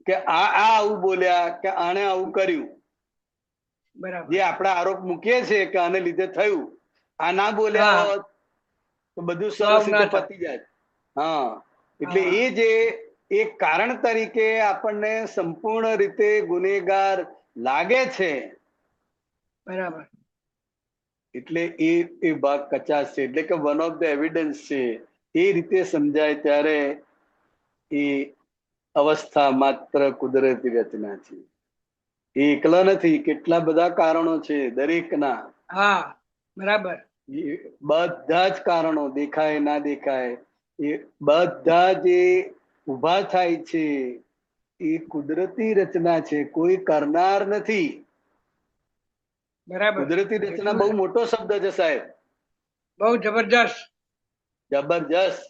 કે આ આવું બોલ્યા કે આણે આવું કર્યું. બરાબર. જે આપણે આરોપ મૂકીએ છીએ કે આને લીધે થયું, આ ના બોલ્યા હા, હોત તો બધું તો સરસ આવું રીતે ના થાય. પતી જાય. હા, એટલે હા, એ જે એક કારણ તરીકે આપણને સંપૂર્ણ રીતે ગુનેગાર લાગે છે, બરાબર. એટલે એ ભાગ કચાશ છે. એટલે કે વન ઓફ ધ એવિડન્સ છે. એ રીતે સમજાય ત્યારે એ અવસ્થા માત્ર કુદરતી રચના છે. એ એકલા નથી, કેટલા બધા કારણો છે દરેકના. હા, બરાબર. બધા જ કારણો દેખાય ના દેખાય એ બધા જે ઉભા થાય છે એ કુદરતી રચના છે, કોઈ કરનાર નથી. બરાબર. કુદરતી રચના એટલું બહુ મોટો શબ્દ છે સાહેબ, બહુ જબરજસ્ત. જબરજસ્ત.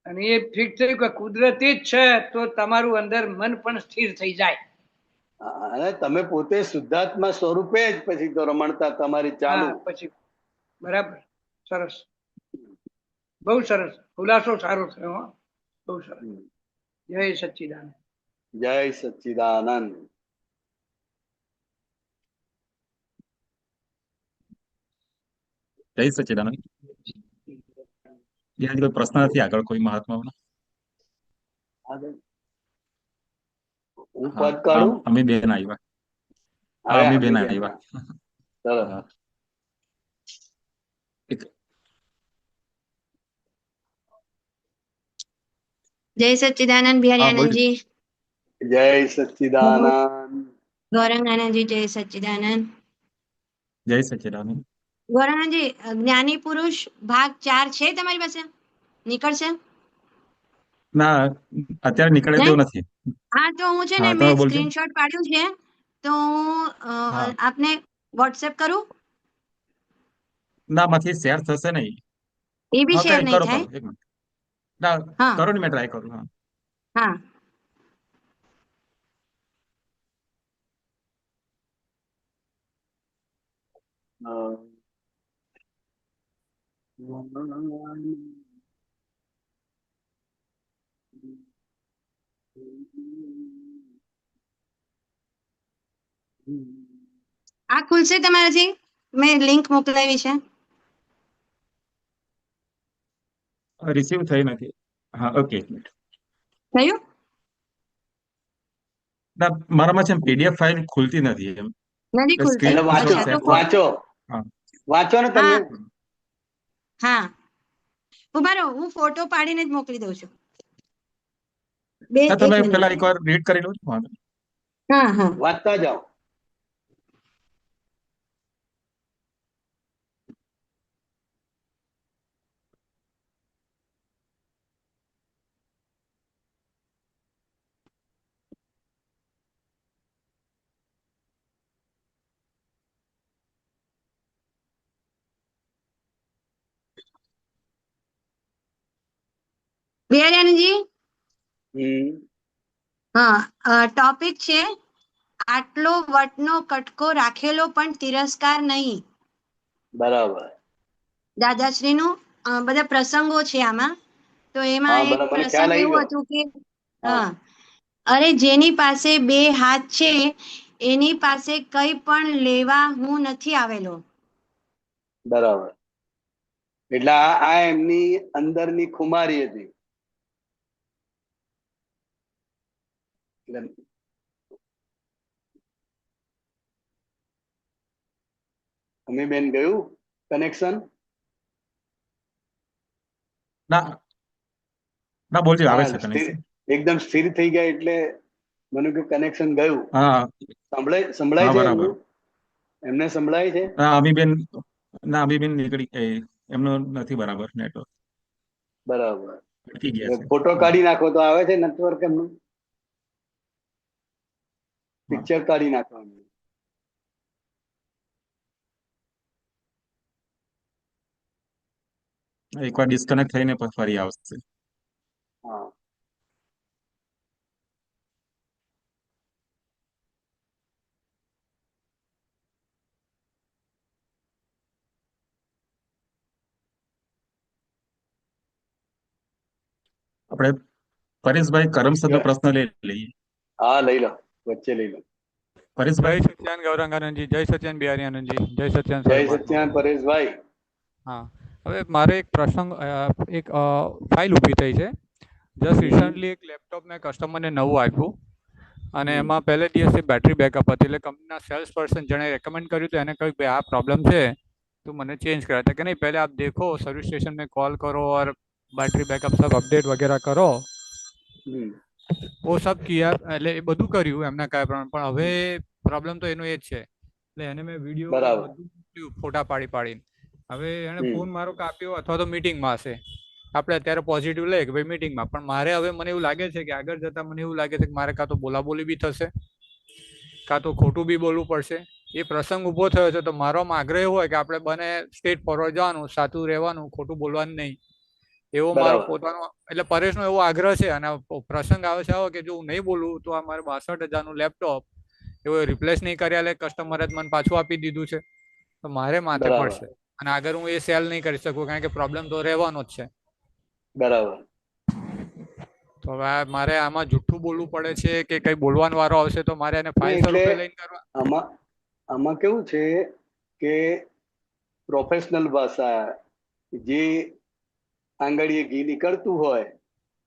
અને એ ફિક્સ થયું કે કુદરતી જ છે, તો તમારું અંદર મન પણ સ્થિર થઈ જાય. અને તમે પોતે શુદ્ધાત્મા સ્વરૂપે જ પછી તો રમણતા તમારી ચાલુ. હા, પછી બરાબર. સરસ, બહુ સરસ ખુલાસો સારો થયો. હો, બહુ સરસ. જય સચ્ચિદાનંદ. જય સચ્ચિદાનંદ. જય સચ્ચિદાનંદ. બીજા કોઈ પ્રશ્ન નથી આગળ કોઈ મહાત્માઓનો? હું હા, પદ કાઢું. અમે બેન આવ્યા. હા, અરે અમે બેન આવી ગયા. આવ્યા. ચલો. હા, જય સચ્ચિદાનંદ બિહારી હા, બોલ. આનંદજી. જય સચ્ચિદાનંદ. ગૌરંગ આનંદજી જય સચ્ચિદાનંદ. જય સચ્ચિદાનંદ. ગૌરંગજી, જ્ઞાની પુરુષ ભાગ 4 છે તમારી પાસે? નીકળશે? ના, અત્યારે નીકળે નહીં? તેવું નથી. હા, તો હું છે ને હા, તમે મેં બોલજો. સ્ક્રીનશોટ પાડ્યું છે, તો હા, આપને વોટ્સએપ કરું? ના, માંથી શેર થશે નહીં. એ બી હા, શેર નહીં કરો થાય. એક મિનિટ. ના, હા, કરો ને, મેં ટ્રાય કરું. હા. હા. આ ખુલશે તમારાથી? મેં લિંક મોકલાવી છે. રિસીવ થઈ નથી. હા, ઓકે, એક મિનિટ. થયું? ના, મારામાં છે પીડીએફ ફાઇલ ખુલતી નથી એમ. નથી એટલે ખુલતી? સ્ક્રીન એટલે વાંચો અચ્છા, તો વાંચો હા. વાંચો ને તમે. હા, ઉભા રહો, હું ફોટો પાડીને જ મોકલી દઉં છું. એક તમે મિનિટ. પેલા એકવાર રીડ કરી લો. વાંધો નહીં. હા હા. વાંચતા જાઓ. બિહારી હમ હા, ટોપિક છે આટલો વટનો કટકો રાખેલો પણ તિરસ્કાર નહીં. બરાબર. દાદાશ્રીનું બધા પ્રસંગો છે આમાં. તો એમાં હા, એક બરાબર, મને ખ્યાલ પ્રસંગ આવી એવું ગયો. હતું કે હા, હા, અરે જેની પાસે બે હાથ છે એની પાસે કંઈ પણ લેવા હું નથી આવેલો. બરાબર. એટલે આ એમની અંદરની ખુમારી હતી. એટલે બેન ગયું કનેક્શન? ના ના, બોલજો, આવે હા, છે સ્થિર, કનેક્શન. એકદમ સ્થિર થઈ ગયા એટલે મને કે કનેક્શન ગયું. હા સંભળાય હા, છે બરાબર. એમનું? એમને સંભળાય છે? અમીબેન નીકળી એમનું નથી બરાબર નેટવર્ક. બરાબર. અટકી ગયા છે. ફોટો કાઢી નાખો તો આવે છે નેટવર્ક એમનું. હા. પિક્ચર કાઢી નાખવાનું. એકવાર ડિસ્કનેક્ટ થઈને પછી ફરી આવશે. હા, આપણે પરેશભાઈ કરમસદનો પ્રશ્ન લઈ લઈએ. હા, લઈ લો, વચ્ચે લઈ લો. જય પરેશભાઈ. સચ્યાન ગૌરાંગાનંદજી, જય સચ્યાન બિહારી આનંદજી, જય સચ્યાન જય સર્વમાત્મા. સચ્યાન પરેશભાઈ. હા, હવે મારે એક પ્રસંગ, એક ફાઇલ ઊભી થઈ છે. જસ્ટ રિસન્ટલી એક લેપટોપ મેં કસ્ટમરને નવું આપ્યું અને એમાં પહેલે દિવસથી બેટરી બેકઅપ હતી. એટલે કંપનીના સેલ્સ પર્સન જેણે રેકમેન્ડ કર્યું તો એને કહ્યું કે આ પ્રોબ્લમ છે तो मैंने चेंज करा था कि नहीं पहले आप देखो सर्विस स्टेशन में कॉल करो और बैटरी बैकअप सब अपडेट वगैरह करो वो सब किया એટલે એ બધું કર્યું એમના કયા પ્રમાણે પણ હવે પ્રોબ્લેમ તો એનો એ જ છે એટલે એને મેં વિડીયો બરાબર. બધું મોકલ્યું ફોટા પાડીને હવે એને હમ. ફોન મારો કાપ્યો અથવા તો મીટિંગમાં હશે આપણે અત્યારે પોઝિટિવ લઈએ કે ભાઈ મીટિંગમાં પણ મારે હવે મને એવું લાગે છે કે આગળ જતા મને એવું લાગે છે કે મારે કાં તો બોલાબોલી બી થશે કાં તો ખોટું બી બોલવું પડશે એ પ્રસંગ ઊભો થયો છે તો મારો આગ્રહ એવો હોય કે આપણે બને સ્ટેટ ફોરવર્ડ જવાનું સાચું રહેવાનું ખોટું બોલવાનું નહીં એવો મારો બરાબર. પોતાનો એટલે પરેશનો એવો આગ્રહ છે અને પ્રસંગ આવે છે આવો કે જો હું નહીં બોલું તો આ મારે 62,000નું લેપટોપ એવો રિપ્લેસ નહીં કર્યા લે કસ્ટમરે મને પાછું આપી દીધું છે તો મારે માથે બરાબર. પડશે અને આગળ હું એ સેલ નહીં કરી શકું કારણ કે પ્રોબ્લેમ તો રહેવાનો જ છે બરાબર. તો હવે મારે આમાં જુઠ્ઠું બોલવું પડે છે કે કઈ બોલવાનો વારો આવશે તો મારે એને ફાઇલ એટલે સ્વરૂપે લઈને કરવા આમાં કેવું છે કે પ્રોફેશનલ ભાષા જે આંગળીએ ઘી નીકળતું હોય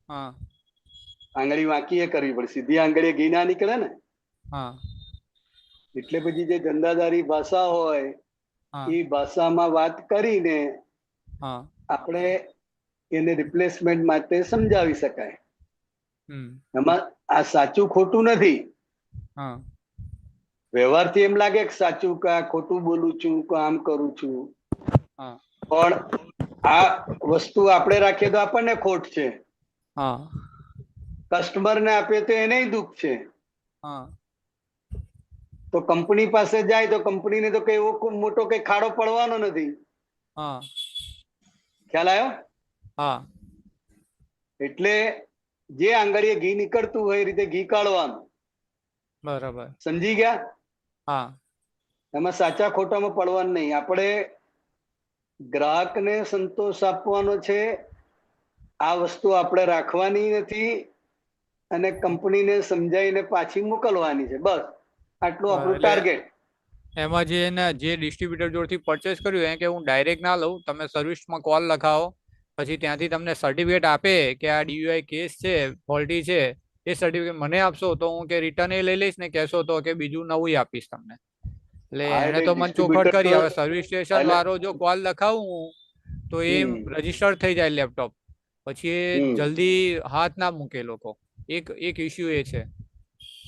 હા આંગળી વાંકીએ કરવી પડે સીધી આંગળીએ ઘી ના નીકળે ને હા એટલે પછી જે ધંધાદારી ભાષા હોય હા એ ભાષામાં વાત કરીને હા આપણે એને રિપ્લેસમેન્ટ માટે સમજાવી શકાય એમાં આ સાચું ખોટું નથી હા વ્યવહારથી એમ લાગે કે સાચું કે આ ખોટું બોલું છું કે આમ કરું છું હા પણ આ વસ્તુ આપણે રાખીએ તો આપણને ખોટ છે હા કસ્ટમરને આપીએ તો એને દુઃખ છે હા તો કંપની પાસે જાય તો કંપનીને તો કઈ એવો મોટો કઈ ખાડો પડવાનો નથી હા ખ્યાલ આવ્યો હા એટલે જે આંગળીએ ઘી નીકળતું હોય એ રીતે ઘી કાઢવાનું બરાબર સમજી ગયા હા એમાં સાચા ખોટામાં પડવાનું નહીં આપણે ગ્રાહકને સંતોષ આપવાનો છે આ વસ્તુ આપણે રાખવાની નથી અને કંપનીને સમજાવીને પાછી મોકલવાની છે બસ આટલું આપણું એટલે ટાર્ગેટ એમાં જે ડિસ્ટ્રીબ્યુટર જોડથી પરચેસ કર્યું એ કે હું ડાયરેક્ટ ના લઉં તમે સર્વિસમાં કોલ લખાવો પછી ત્યાંથી તમને સર્ટિફિકેટ આપે કે આ DUI કેસ છે, ફોલ્ટી છે, એ સર્ટિફિકેટ મને આપશો તો હું કે રિટર્ન એ લઈ લઈશ, ને કહેશો તો કે બીજું નવું આપીશ તમને. એટલે હા, એને એટલે તો મને ચોખવટ distributor કરી. તો હવે સર્વિસ સ્ટેશન એટલે વાળો જો કોલ લખાવું તો એ રજીસ્ટર થઈ જાય લેપટોપ, પછી એ જલ્દી હાથ ના મૂકે લોકો. એક ઇસ્યુ એ છે.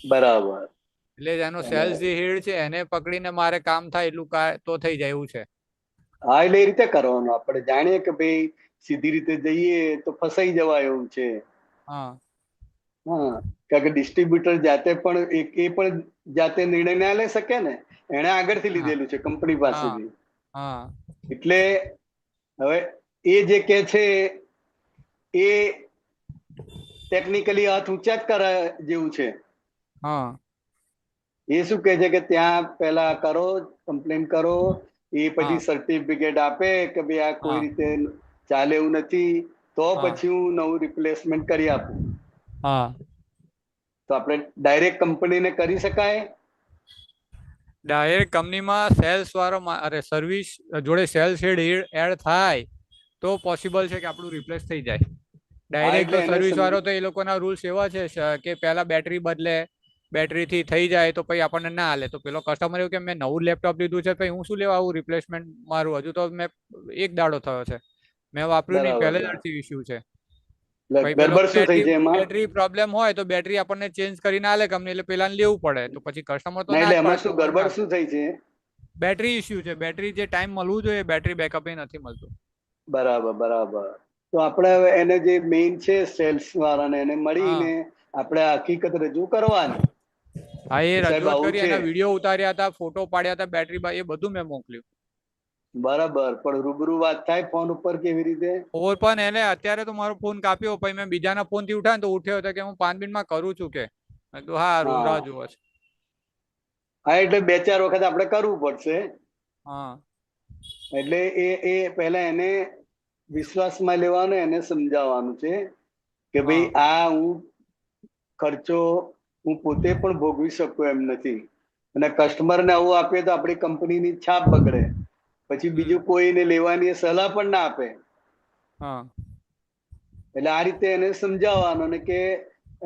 બરાબર. એટલે એનો અને સેલ્સ જે હેડ છે એને પકડીને મારે કામ થાય એટલું તો થઈ જાય એવું છે. હા, એટલે એ રીતે કરવાનું. આપણે જાણીએ કે ભાઈ સીધી રીતે જઈએ તો ફસાઈ જવાય એવું છે. હા હા, કારણ કે ડિસ્ટ્રીબ્યુટર જાતે પણ એ પણ જાતે નિર્ણય ના લઈ શકે ને, એને આગળથી લીધેલું છે કંપની હા પાસેથી. હા એટલે હવે એ જે કે છે એ ટેકનિકલી હાથ ઊંચા જ કરે જેવું છે. હા એ શું કે છે કે ત્યાં પેલા કરો, કમ્પ્લેન કરો, એ પછી હા સર્ટિફિકેટ આપે કે ભાઈ આ કોઈ હા રીતે ચાલે એવું નથી, તો હા પછી હું નવું રિપ્લેસમેન્ટ કરી આપું. હા તો આપણે ડાયરેક્ટ કંપનીને કરી શકાય? ડાયરેક્ટ કંપનીમાં સેલ્સ વાળો અરે સર્વિસ જોડે સેલ્સ હેડ એડ થાય તો પોસિબલ છે કે આપણું રિપ્લેસ થઈ જાય. હા, ડાયરેક્ટ એટલે તો એને સર્વિસ વાળો તો એ લોકોના રૂલ્સ એવા છે કે પહેલા બેટરી બદલે, બેટરીથી થઈ જાય તો પછી આપણને ના હાલે. તો પેલો કસ્ટમર એવું કે મેં નવું લેપટોપ લીધું છે, પછી હું શું લેવા આવું રિપ્લેસમેન્ટ મારું? હજુ તો મેં એક દાડો થયો છે, મેં વાપર્યું નહીં, બરાબર. પહેલે દાડથી ઇસ્યુ છે. એટલે પછી પેલો ગડબડ શું થઈ છે એમાં? બેટરી પ્રોબ્લેમ હોય તો બેટરી આપણને ચેન્જ કરીને આલે કંપની, એટલે પેલાને લેવું પડે. તો પછી કસ્ટમર તો ના, ના એટલે જ એમાં પાડે શું કે હું ના ગડબડ શું થઈ છે? બેટરી ઇસ્યુ છે. બેટરી જે ટાઈમ મળવું જોઈએ બેટરી બેકઅપ એ નથી મળતું. બરાબર, બરાબર. તો આપણે હવે એને જે મેઇન છે સેલ્સ વાળાને એને હા મળીને આપણે હકીકત રજૂ કરવાની હા, એ કે સાહેબ રજૂઆત આવું કરી, છે. એના વિડીયો ઉતાર્યા હતા, ફોટો પાડ્યા હતા, બેટરી એ બધું મેં મોકલ્યું. બરાબર, પણ રૂબરૂ વાત થાય ફોન ઉપર કેવી રીતે? ઓર પણ એને અત્યારે તો મારો ફોન કાપ્યો, પછી મેં બીજાના ફોન થી ઉઠાવ્યો ને તો ઉઠ્યો હતો કે હું 5 મિનિટમાં કરું છું કે. મેં કીધું હા, રૂમ રાહ જુઓ છે. હા, એટલે 2-4 વખત આપણે કરવું પડશે. હા એટલે એ પહેલા એને વિશ્વાસમાં લેવાનો, એને સમજાવવાનું છે કે ભાઈ હા આ ખર્ચો હું પોતે પણ ભોગવી શકું એમ નથી, અને કસ્ટમરને આવું આપીએ તો આપણી કંપનીની છાપ બગડે, પછી બીજું કોઈને લેવાની સલાહ પણ ના આપે. હા એટલે આ રીતે એને સમજાવવાનું ને કે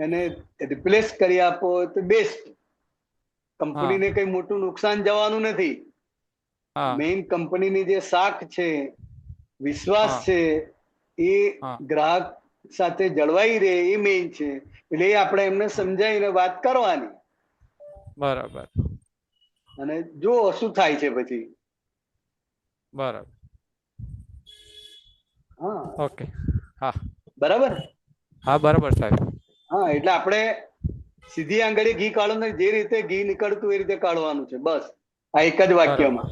એને રિપ્લેસ કરી આપો તો બેસ્ટ. હા કંપનીને કઈ મોટું નુકસાન જવાનું નથી. હા મેઇન કંપનીની જે શાખ છે, વિશ્વાસ હા છે, એ હા ગ્રાહક સાથે જળવાઈ રહે એ મેઇન છે. એટલે એ આપણે એમને હા સમજાવીને વાત કરવાની, બરાબર અને જો શું થાય છે પછી. બરાબર. હા, ઓકે. હા બરાબર. હા બરાબર સાહેબ. હા, એટલે આપણે સીધી આંગળી ઘી કાઢવાનું, જે રીતે ઘી નીકળતું એ રીતે કાઢવાનું છે, બસ આ એક જ બરાબર. વાક્યમાં.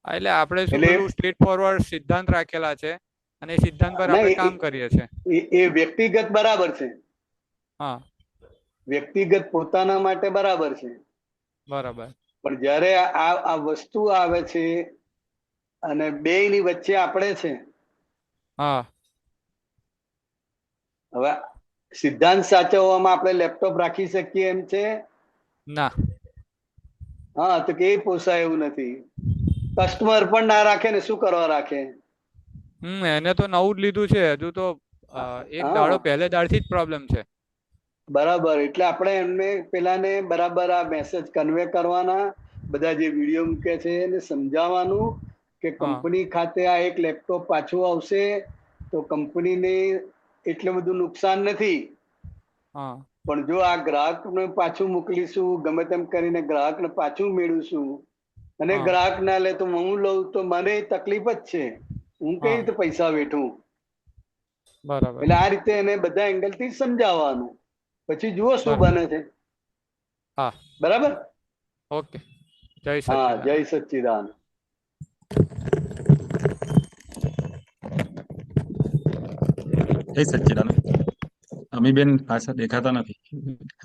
એટલે આપણે શું એટલે પેલું સ્ટ્રેટ ફોરવર્ડ સિદ્ધાંત રાખેલા છે અને એ સિદ્ધાંત પર ના, આપણે કામ કરીએ છીએ. એ વ્યક્તિગત બરાબર છે. હા વ્યક્તિગત પોતાના માટે બરાબર છે, બરાબર. પણ જ્યારે આ વસ્તુ આવે છે અને બેયની વચ્ચે આપણે છે, હા હવે સિદ્ધાંત સાચવવામાં આપણે લેપટોપ રાખી શકીએ એમ છે? ના. હા, તો કે પોસાય એવું નથી. કસ્ટમર પણ ના રાખે ને શું કરવા રાખે? એને તો નવું જ લીધું છે, હજુ તો એક હા, દાડો પહેલે દાડથી જ પ્રોબ્લેમ છે. બરાબર. એટલે આપણે એમને પેલાને બરાબર આ મેસેજ કન્વે કરવાના, બધા જે વિડીયો મૂકે છે એને સમજાવવાનું કે હા કંપની ખાતે આ એક લેપટોપ પાછું આવશે તો કંપનીને એટલું બધું નુકસાન નથી, હા પણ જો આ ગ્રાહકને પાછું મોકલીશું, ગમે તેમ કરીને ગ્રાહકને પાછું મેળવીશું અને હા ગ્રાહક ના લે તો હું લઉં તો મને તકલીફ જ છે, હું કઈ હા રીતે પૈસા વેઠું? બરાબર એટલે આ રીતે એને બધા એંગલ થી સમજાવવાનું, પછી જુઓ શું બરાબર. બને છે. હા બરાબર. ઓકે. જય હા, જય સચ્ચિદાનંદ. સચ્ચિદાનંદ. જય સચ્ચિદાનંદ. અમીબેન પાછા દેખાતા નથી,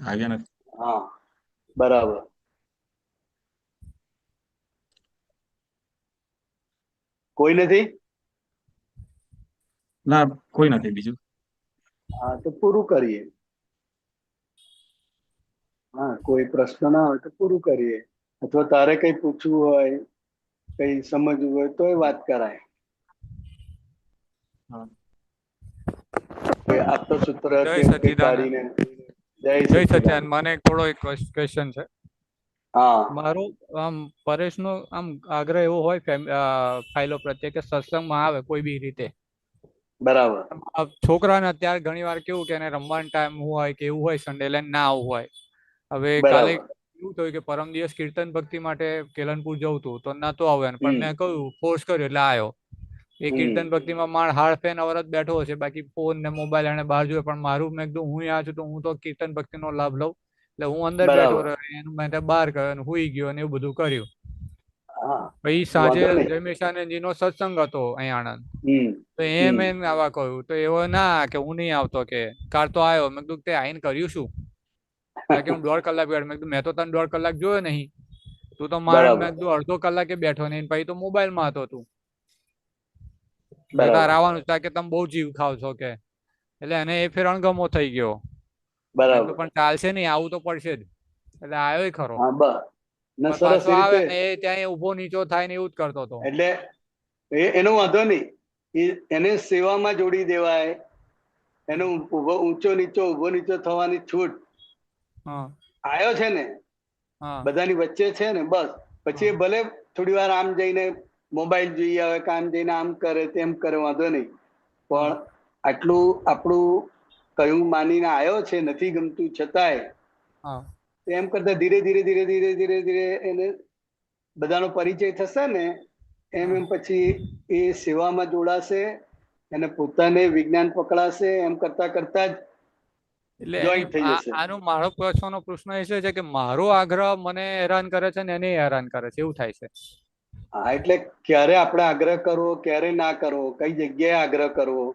આવ્યા નથી. હા, બરાબર. કોઈ નથી? ના, કોઈ નથી બીજું. હા, તો પૂરું કરીએ. હા, કોઈ પ્રશ્ન ના હોય તો પૂરું કરીએ, અથવા તારે કઈ પૂછવું હોય, કઈ સમજવું હોય તો વાત કરાય. હા. આપતો સૂત્ર જય કે સચ્ચિદાનંદ. કાઢીને જય જય સચ્ચિદાનંદ. સચ્ચિદાનંદ. મને એક થોડો એક ક્વેશ્ચન છે. હા મારો આમ પરેશનો આમ આગ્રહ એવો હોય ફાઇલો પ્રત્યે કે સત્સંગમાં આવે કોઈ બી રીતે. બરાબર. છોકરાને અત્યારે ઘણી વાર કેવું કે એને રમવાનો ટાઈમ હોય કે એવું હોય સન્ડે લઈને ના આવવું હોય. હવે કાલે બરાબર. એવું થયું કે પરમ દિવસ કીર્તન ભક્તિ માટે કેલનપુર જવું હતું તો નતો આવ્યો પણ મેં કહ્યું ફોર્સ કર્યો એટલે આવ્યો. એ કીર્તન ભક્તિમાં માણ હાડ ફેન અવરત બેઠો છે બાકી ફોન ને મોબાઈલ એને બહાર જોયો પણ મારું મેં કીધું હું અહીંયા છું તો હું તો કીર્તન ભક્તિનો લાભ લઉં એટલે હું અંદર બેઠો બરાબર. રહ્યો એનું મેં બહાર ગયો અને હુઈ ગયો અને એવું બધું કર્યું. હા પછી સાંજે વાંધો નહીં. જયમેશાનંદજીનો સત્સંગ હતો અહીં આણંદ તો એ હમ. મેં આવા કહ્યું તો એવો ના કે હું નહીં આવતો કે કાલ તો આવ્યો મેં કીધું તે આઈને કર્યું શું કે હું 1.5 કલાક બેઠો મેં કીધું મેં તો તને 1.5 કલાક જોયો નહીં તું તો માર બરાબર. મેં કીધું અડધો કલાકે બેઠો નહીં પછી તો મોબાઈલમાં હતો તું તાર બરાબર. આવવાનું કે તમે બહુ જીવ ખાવ છો કે એટલે એને એ ફેર અણગમો થઈ ગયો. મેં બરાબર. કીધું પણ ચાલશે નહીં આવું તો પડશે જ એટલે આવ્યો ખરો હા બસ ને પણ સરસ પાછો આવે રીતે ને એ ત્યાં ઊભો નીચો થાય ને એવું જ કરતો હતો. એટલે એનો વાંધો નહીં, એને સેવામાં જોડી દેવાય, એનો ઊંચો નીચો થવાની છૂટ. હા આવ્યો છે ને હા બધાની વચ્ચે છે ને બસ પછી એ ભલે થોડી વાર આમ જઈને મોબાઈલ જોઈ આવે કે આમ જઈને આમ કરે તેમ કરે વાંધો નહીં પણ આટલું આપણું કયું માનીને આવ્યો છે નથી ગમતું છતાંય હા એમ કરતા ધીરે ધીરે એને બધાનો પરિચય થશે ને એમ પછી એ સેવામાં જોડાશે અને પોતાને વિજ્ઞાન પકડાશે એમ કરતા જ એટલે જોઈન્ટ થઈ જશે. આનો મારો પૂછવાનો પ્રશ્ન એ છે કે મારો આગ્રહ મને હેરાન કરે છે ને એને હેરાન કરે છે એવું થાય છે. હા એટલે ક્યારે આપણે આગ્રહ કરવો ક્યારે ના કરવો, કઈ જગ્યાએ આગ્રહ કરવો.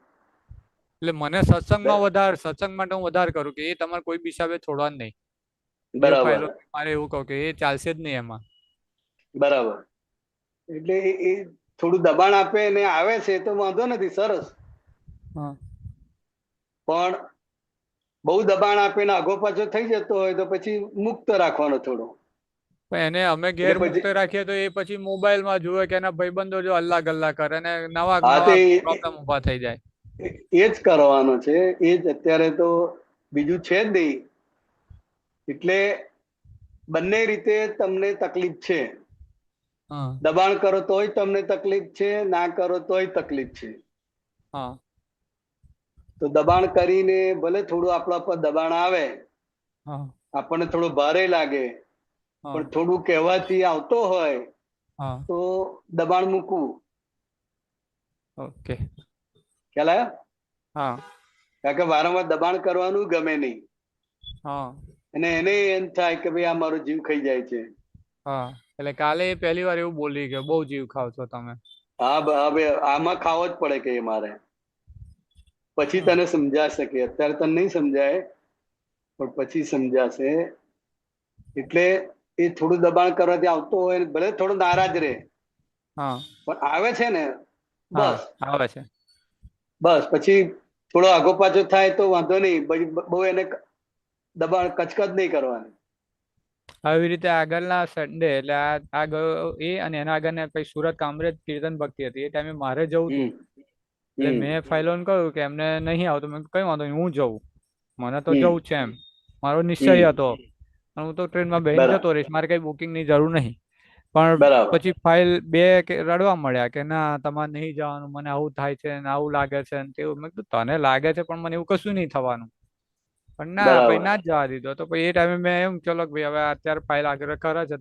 એટલે મને સત્સંગમાં સત્સંગ માટે હું વધારે કરું કે એ તમારે કોઈ બી હિસાબે છોડવાનું નહીં. બરાબર મારે એવું કહું કે એ ચાલશે જ નહીં એમાં. બરાબર એટલે એ થોડું દબાણ આપે ને આવે છે તો વાંધો નથી, સરસ. પણ બહુ દબાણ આપે ને આગો પાછો થઈ જતો હોય તો પછી મુક્ત રાખવાનો થોડો. એને અમે ઘેર મુક્ત રાખીએ તો એ પછી મોબાઈલમાં જુએ કે એના ભાઈબંધો જો અલ્લાહ ગલ્લા કરે ને નવા પ્રોબ્લેમ ઉભા થઈ જાય. એ જ કરવાનો છે, એ જ અત્યારે તો બીજું છે જ નહીં. એટલે બંને રીતે તમને તકલીફ છે. દબાણ કરો તોય તમને તકલીફ છે, ના કરો તોય તકલીફ છે. તો દબાણ કરીને ભલે થોડું આપણા પર દબાણ આવે, આપણને થોડું ભારે લાગે, પણ થોડું કહેવાથી આવતો હોય તો દબાણ મૂકવું. ઓકે ખ્યાલ આવ્યો? કારણ કે વારંવાર દબાણ કરવાનું ગમે નહીં અને એને એમ થાય કે ભાઈ આ મારો જીવ ખાઈ જાય છે. એટલે કાલે પહેલી વાર એવું બોલી કે બહુ જીવ ખાવ છો તમે. હા હવે આમાં ખાવો જ પડે કે મારે પછી તને સમજાશે કે અત્યારે તને નહીં સમજાય પણ પછી સમજાશે. એટલે એ થોડું દબાણ કરવાથી આવતો હોય ભલે થોડો નારાજ રહે પણ આવે છે ને બસ આવે છે બસ પછી થોડો આગો પાછો થાય તો વાંધો નહીં, બહુ એને દબાણ કચકચ નહીં કરવાની. આવી રીતે આગળના સન્ડે એટલે આ ગયો એ અને એના આગળ પછી સુરત કામરેજ કીર્તન ભક્તિ હતી એ ટાઈમે મારે જવું હતું એટલે મેં ફાઇલોને કહ્યું કે એમને નહીં આવતું. મેં કઈ વાંધો નહીં હું જઉં, મને તો જવું છે એમ મારો નિશ્ચય હતો. હું તો ટ્રેનમાં બેસીને જતો રહીશ, મારે કઈ બુકિંગ ની જરૂર નહીં. પણ પછી ફાઇલ બે રડવા મળ્યા કે ના તમારે નહીં જવાનું, મને આવું થાય છે ને આવું લાગે છે ને તેવું. મેં કીધું તને લાગે છે પણ મને એવું કશું નહીં થવાનું. પણ ના પછી ના જ જવા દીધો. તો પછી એ ટાઈમે મેં એમ ચલો ભાઈ હવે અત્યારે ફાઇલ આગ્રહ કરે છે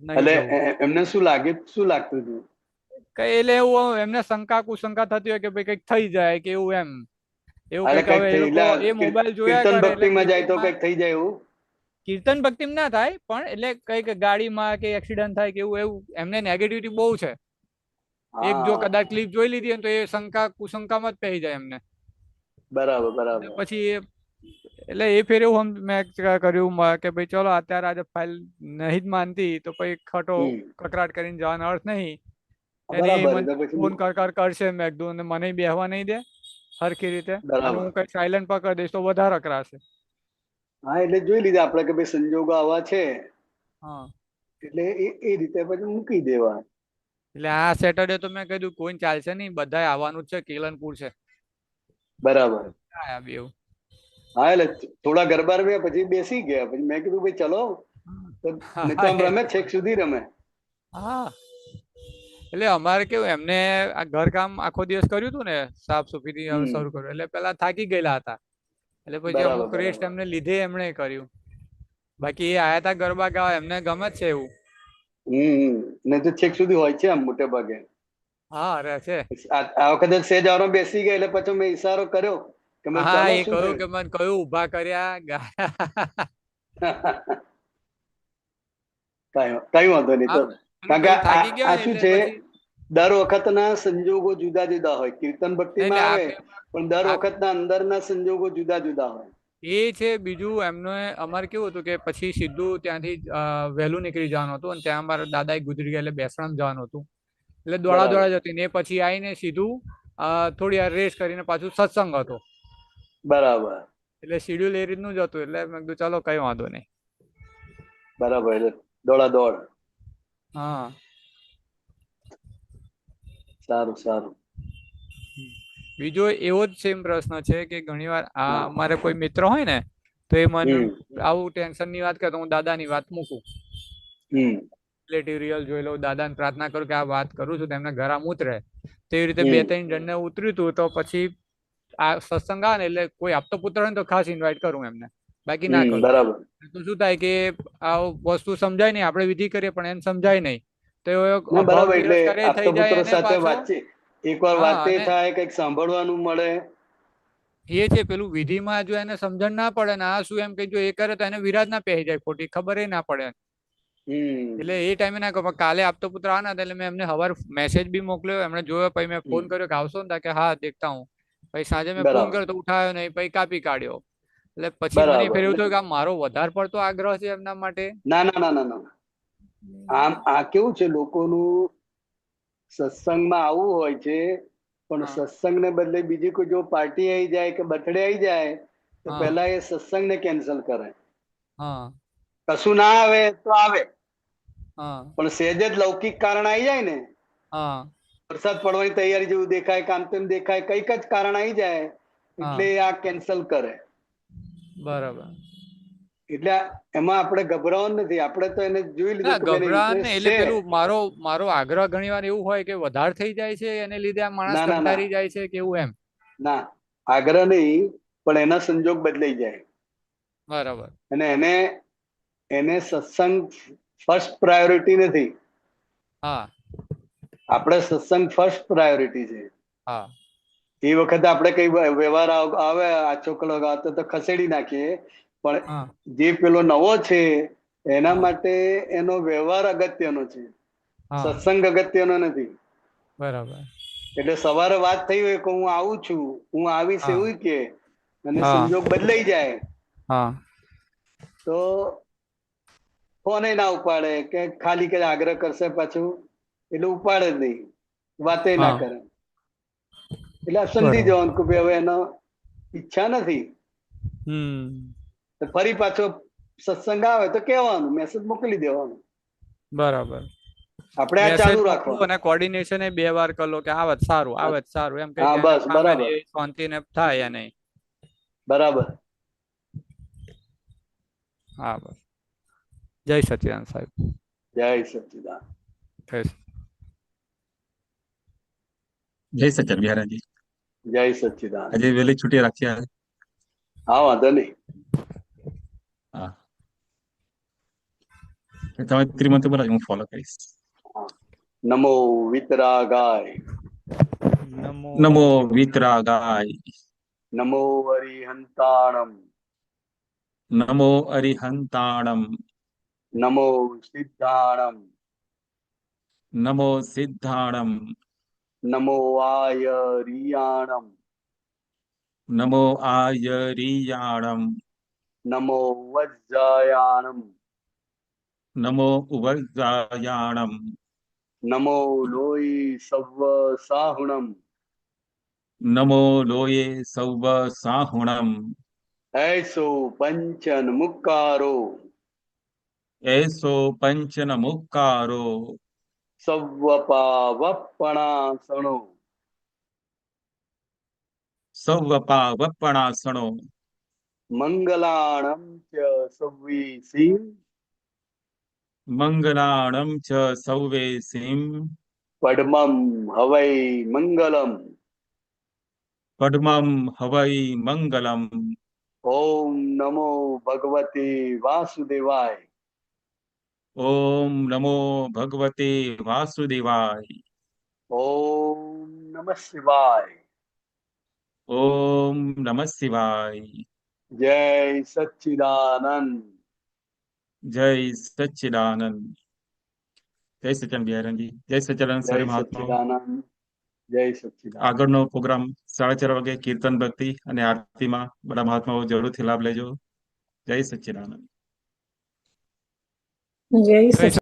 એમને શું લાગતું હતું એટલે એવું એમને શંકા કુશંકા થતી હોય કે ભાઈ કઈક થઈ જાય કે એવું એમ એવું કઈક હવે એ મોબાઈલ જોયા કરે ભક્તિમાં જાય તો કઈક થઈ જાય એવું. કીર્તન ભક્તિ ના થાય પણ એટલે કઈક ગાડીમાં કે એક્સિડન્ટ થાય કે એવું એમને નેગેટિવિટી બહુ છે. એક જો કદાચ ક્લિપ જોઈ લીધી તો એ શંકા કુશંકામાં જ પહેરી જાય એમને. બરાબર પછી એટલે એ ફેર એવું મેં કર્યું કે ભાઈ ચલો અત્યારે આજે ફાઇલ નહીં જ માનતી તો પછી ખોટો કકરાટ કરીને જવાનો અર્થ નહીં. ફોન કરશે મેં કીધું અને મને બેહવા નહીં દે સરખી રીતે, હું કઈ સાયલેન્ટ પર કરી દઈશ તો વધારે અકરાશે. હા એટલે જોઈ લીધા આપણે કે ભાઈ સંજોગો આવા છે એટલે એ રીતે પછી મૂકી દેવા. એટલે આ સેટરડે તો મેં કીધું કોઈ ચાલશે નહીં, બધા આવવાનું જ છે, કેલનપુર છે. બરાબર. એવું હા એટલે થોડા ગરબા રમ્યા પછી બેસી ગયા, પછી મેં કીધું ભાઈ ચલો, તો નહીં તો આમ રમે છેક સુધી રમે. હા એટલે અમારે કેવું, એમને આ ઘરકામ આખો દિવસ કર્યું હતું ને, સાફ સુફીથી હવે શરૂ કર્યું, એટલે પેલા થાકી ગયેલા હતા, એટલે પછી બરાબર અમુક રેસ્ટ બરાબર. એમને લીધે એમણે કર્યું. બાકી એ આયા તા ગરબા ગાવા, એમને ગમે જ છે એવું. નહીં તો છેક સુધી હોય છે આમ મોટે ભાગે. હા અરે છે. આ વખતે સેજ આવરો બેસી ગયા એટલે પછી મેં ઈશારો કર્યો કે મેં હા ચાલો, એ શું કહ્યું થયું. કે મને કયું ઊભા કર્યા ગાયા. કઈ વાંધો નહીં. તો આમ કારણ કે પેલું થાકી ગયા આ ને શું એટલે છે, પછી દર વખતના સંજોગો જુદા જુદા હોય. કીર્તન ભક્તિમાં એટલે આવે પણ દર વખતના અંદરના સંજોગો જુદા જુદા હોય. એ છે. બીજું એમને અમારે કેવું હતું કે પછી સીધું ત્યાંથી વહેલું નીકળી જવાનું હતું, અને ત્યાં અમારા દાદા ગુજરી ગયા એટલે બેસણામ જવાનું હતું, એટલે દોડા બરાબર જ હતી ને. પછી આવીને સીધું થોડી વાર રેસ્ટ કરીને પાછું સત્સંગ હતો, બરાબર એટલે શિડ્યુલ એ રીતનું જ હતું. એટલે મેં કીધું ચાલો કઈ વાંધો નહીં. બરાબર. એટલે દોડા દોડ. હા સારું સારું. બીજો એવો જ સેમ પ્રશ્ન છે કે ઘણીવાર આ અમારે કોઈ મિત્ર હોય ને, તો એ મને આવું ટેન્શન ની વાત કરે તો હું દાદાની વાત મૂકું, રિલેટિવ રિયલ જોઈ લઉં, દાદાને પ્રાર્થના કરું કે આ વાત કરું છું તેમના ઘર આમ ઉતરે. તેવી રીતે 2-3 જણને ઉતર્યું હતું, તો પછી આ સત્સંગ આવે ને એટલે કોઈ આપતો પુત્ર હોય ને તો ખાસ ઇન્વાઇટ કરું એમને, બાકી ના કરું. બરાબર તો શું થાય કે આ વસ્તુ સમજાય નહીં, આપણે વિધિ કરીએ પણ એને સમજાય નહીં, તો ના અભાવ બરાબર. એટલે તિરસ્કાર એ થઈ આપતા જાય પુત્રો અને સાથે પાછો. વાતચીત, એકવાર હા વાતે અને થાય, કઈક સાંભળવાનું મળે. એ છે પેલું વિધિમાં જો એને સમજણ ના પડે ને, આ શું એમ કે જો એ કરે તો એને વિરાજ ના પહેરી જાય, ખોટી ખબર ના પડે. એટલે એ ટાઈમે ના કહો. કાલે આપતો પુત્ર આના એટલે મેં એમને સવારે મેસેજ બી મોકલ્યો, એમને જોયો, પછી મેં ફોન કર્યો કે આવશો ને, કે હા દેખતા હું. પછી સાંજે મેં ફોન કર્યો તો ઉઠાયો નહીં, પછી કાપી કાઢ્યો. એટલે પછી મને ફેર એવું થયું કે આ મારો વધારે પડતો આગ્રહ છે એમના માટે. ના ના ના ના ના. આમ આ કેવું છે, લોકોનું સત્સંગમાં આવું હોય છે, પણ સત્સંગ ને બદલે બીજી કોઈ જો પાર્ટી આવી જાય કે બર્થડે આવી જાય તો પહેલા એ સત્સંગ ને કેન્સલ કરે. કશું ના આવે તો આવે, પણ સહેજ જ લૌકિક કારણ આવી જાય ને, વરસાદ પડવાની તૈયારી જેવું દેખાય, કામ તેમ દેખાય, કઈક જ કારણ આવી જાય એટલે આ કેન્સલ કરે. બરાબર. એટલે એમાં આપણે ગભરાવાનું નથી, આપણે તો એને જોઈ લીધું કે એને ઇન્ટરેસ્ટ એટલે છે. પેલું મારો આગ્રહ ઘણી વાર એવું હોય કે વધારે થઈ જાય છે, એને લીધે આ માણસ ના ના ના કંટાળી જાય છે કેવું એમ. ના, આગ્રહ નહીં, પણ એના સંજોગ બદલાઈ જાય. બરાબર. અને એને સત્સંગ ફર્સ્ટ પ્રાયોરિટી નથી. હા આપણે સત્સંગ ફર્સ્ટ પ્રાયોરિટી છે. હા એ વખતે આપણે કઈ વ્યવહાર આવે, આ ચોકલો તો ખસેડી નાખીએ, પણ જે પેલો નવો છે એના માટે એનો વ્યવહાર અગત્યનો છે, સત્સંગ અગત્યનો નથી. બરાબર. એટલે સવારે વાત થઈ હોય કે હું આવું છું, હું આવીશ એવું કે, અને સંજોગ બદલાઈ જાય તો ફોને ના ઉપાડે કે ખાલી કે આગ્રહ કરશે પાછું, એટલે ઉપાડે જ નહીં, વાતે ના કરે. એટલે સમજી જવાનું કે ભાઈ હવે એનો ઈચ્છા નથી. ફરી પાછો સત્સંગ આવે તો કહેવાનું, મેસેજ મોકલી દેવાનું. બરાબર. આપણે આ ચાલુ રાખવાનું અને કોર્ડિનેશન એ 2 વાર કરો કે આવત સારું એમ કઈ બસ બરાબર શાંતિ ને થાય નહીં. બરાબર. હા બસ. જય સચિદાનંદ સાહેબ. જય સચિદાનંદ. જય સચિન બિહારાજી. જય સચિદાનંદ. આજે વહેલી છૂટી રાખી. હા વાંધો નહીં. હા તમે ત્રિમંત્ર બોલો, હું ફોલો કરીશ. નમો વિતરાગાય, નમો વિતરાગાય, નમો અરિહંતાણમ, નમો અરિહંતાણમ, નમો સિદ્ધાણમ, નમો સિદ્ધાણમ, નમો આયરિયાણમ, નમો આયરિયાણમ, નમો વજ્જાયાણમ, નમો ઉવજ્જાયાણમ, નમો લોય સવ્વ સાહુણમ, નમો લોયે સૌવ સાહુણમ, ऐसो पंचन मुक्कारो, એસો પંચન મુક્કારો, સવ્વપાવપણાસણો, સૌવપા વપણાસણો, મંગલાણમ ચ સવ્વીસીમ મંગલાણમ ચ સૌવેસીમ પડમમ હવૈ મંગલમ. પડમમ હવૈ મંગલમ. ઓમ નમો ભગવતે વાસુદેવાય. ઓમ નમો ભગવતે વાસુદેવાય. ઓમ નમઃ શિવાય. ઓમ નમઃ શિવાય. જય સચ્ચિદાનંદ. જય સચ્ચિદાનંદ. જય સચ્ચિદાનંદ બિહારીજી. જય સચ્ચિદાનંદ જય સર્વે મહાત્માઓ. સચ્ચિદાનંદ. જય સચ્ચિદાનંદ. આગળનો પ્રોગ્રામ 4:30 વાગે કીર્તન ભક્તિ અને આરતીમાં બધા મહાત્માઓ જરૂરથી લાભ લેજો. જય સચ્ચિદાનંદ. જય જય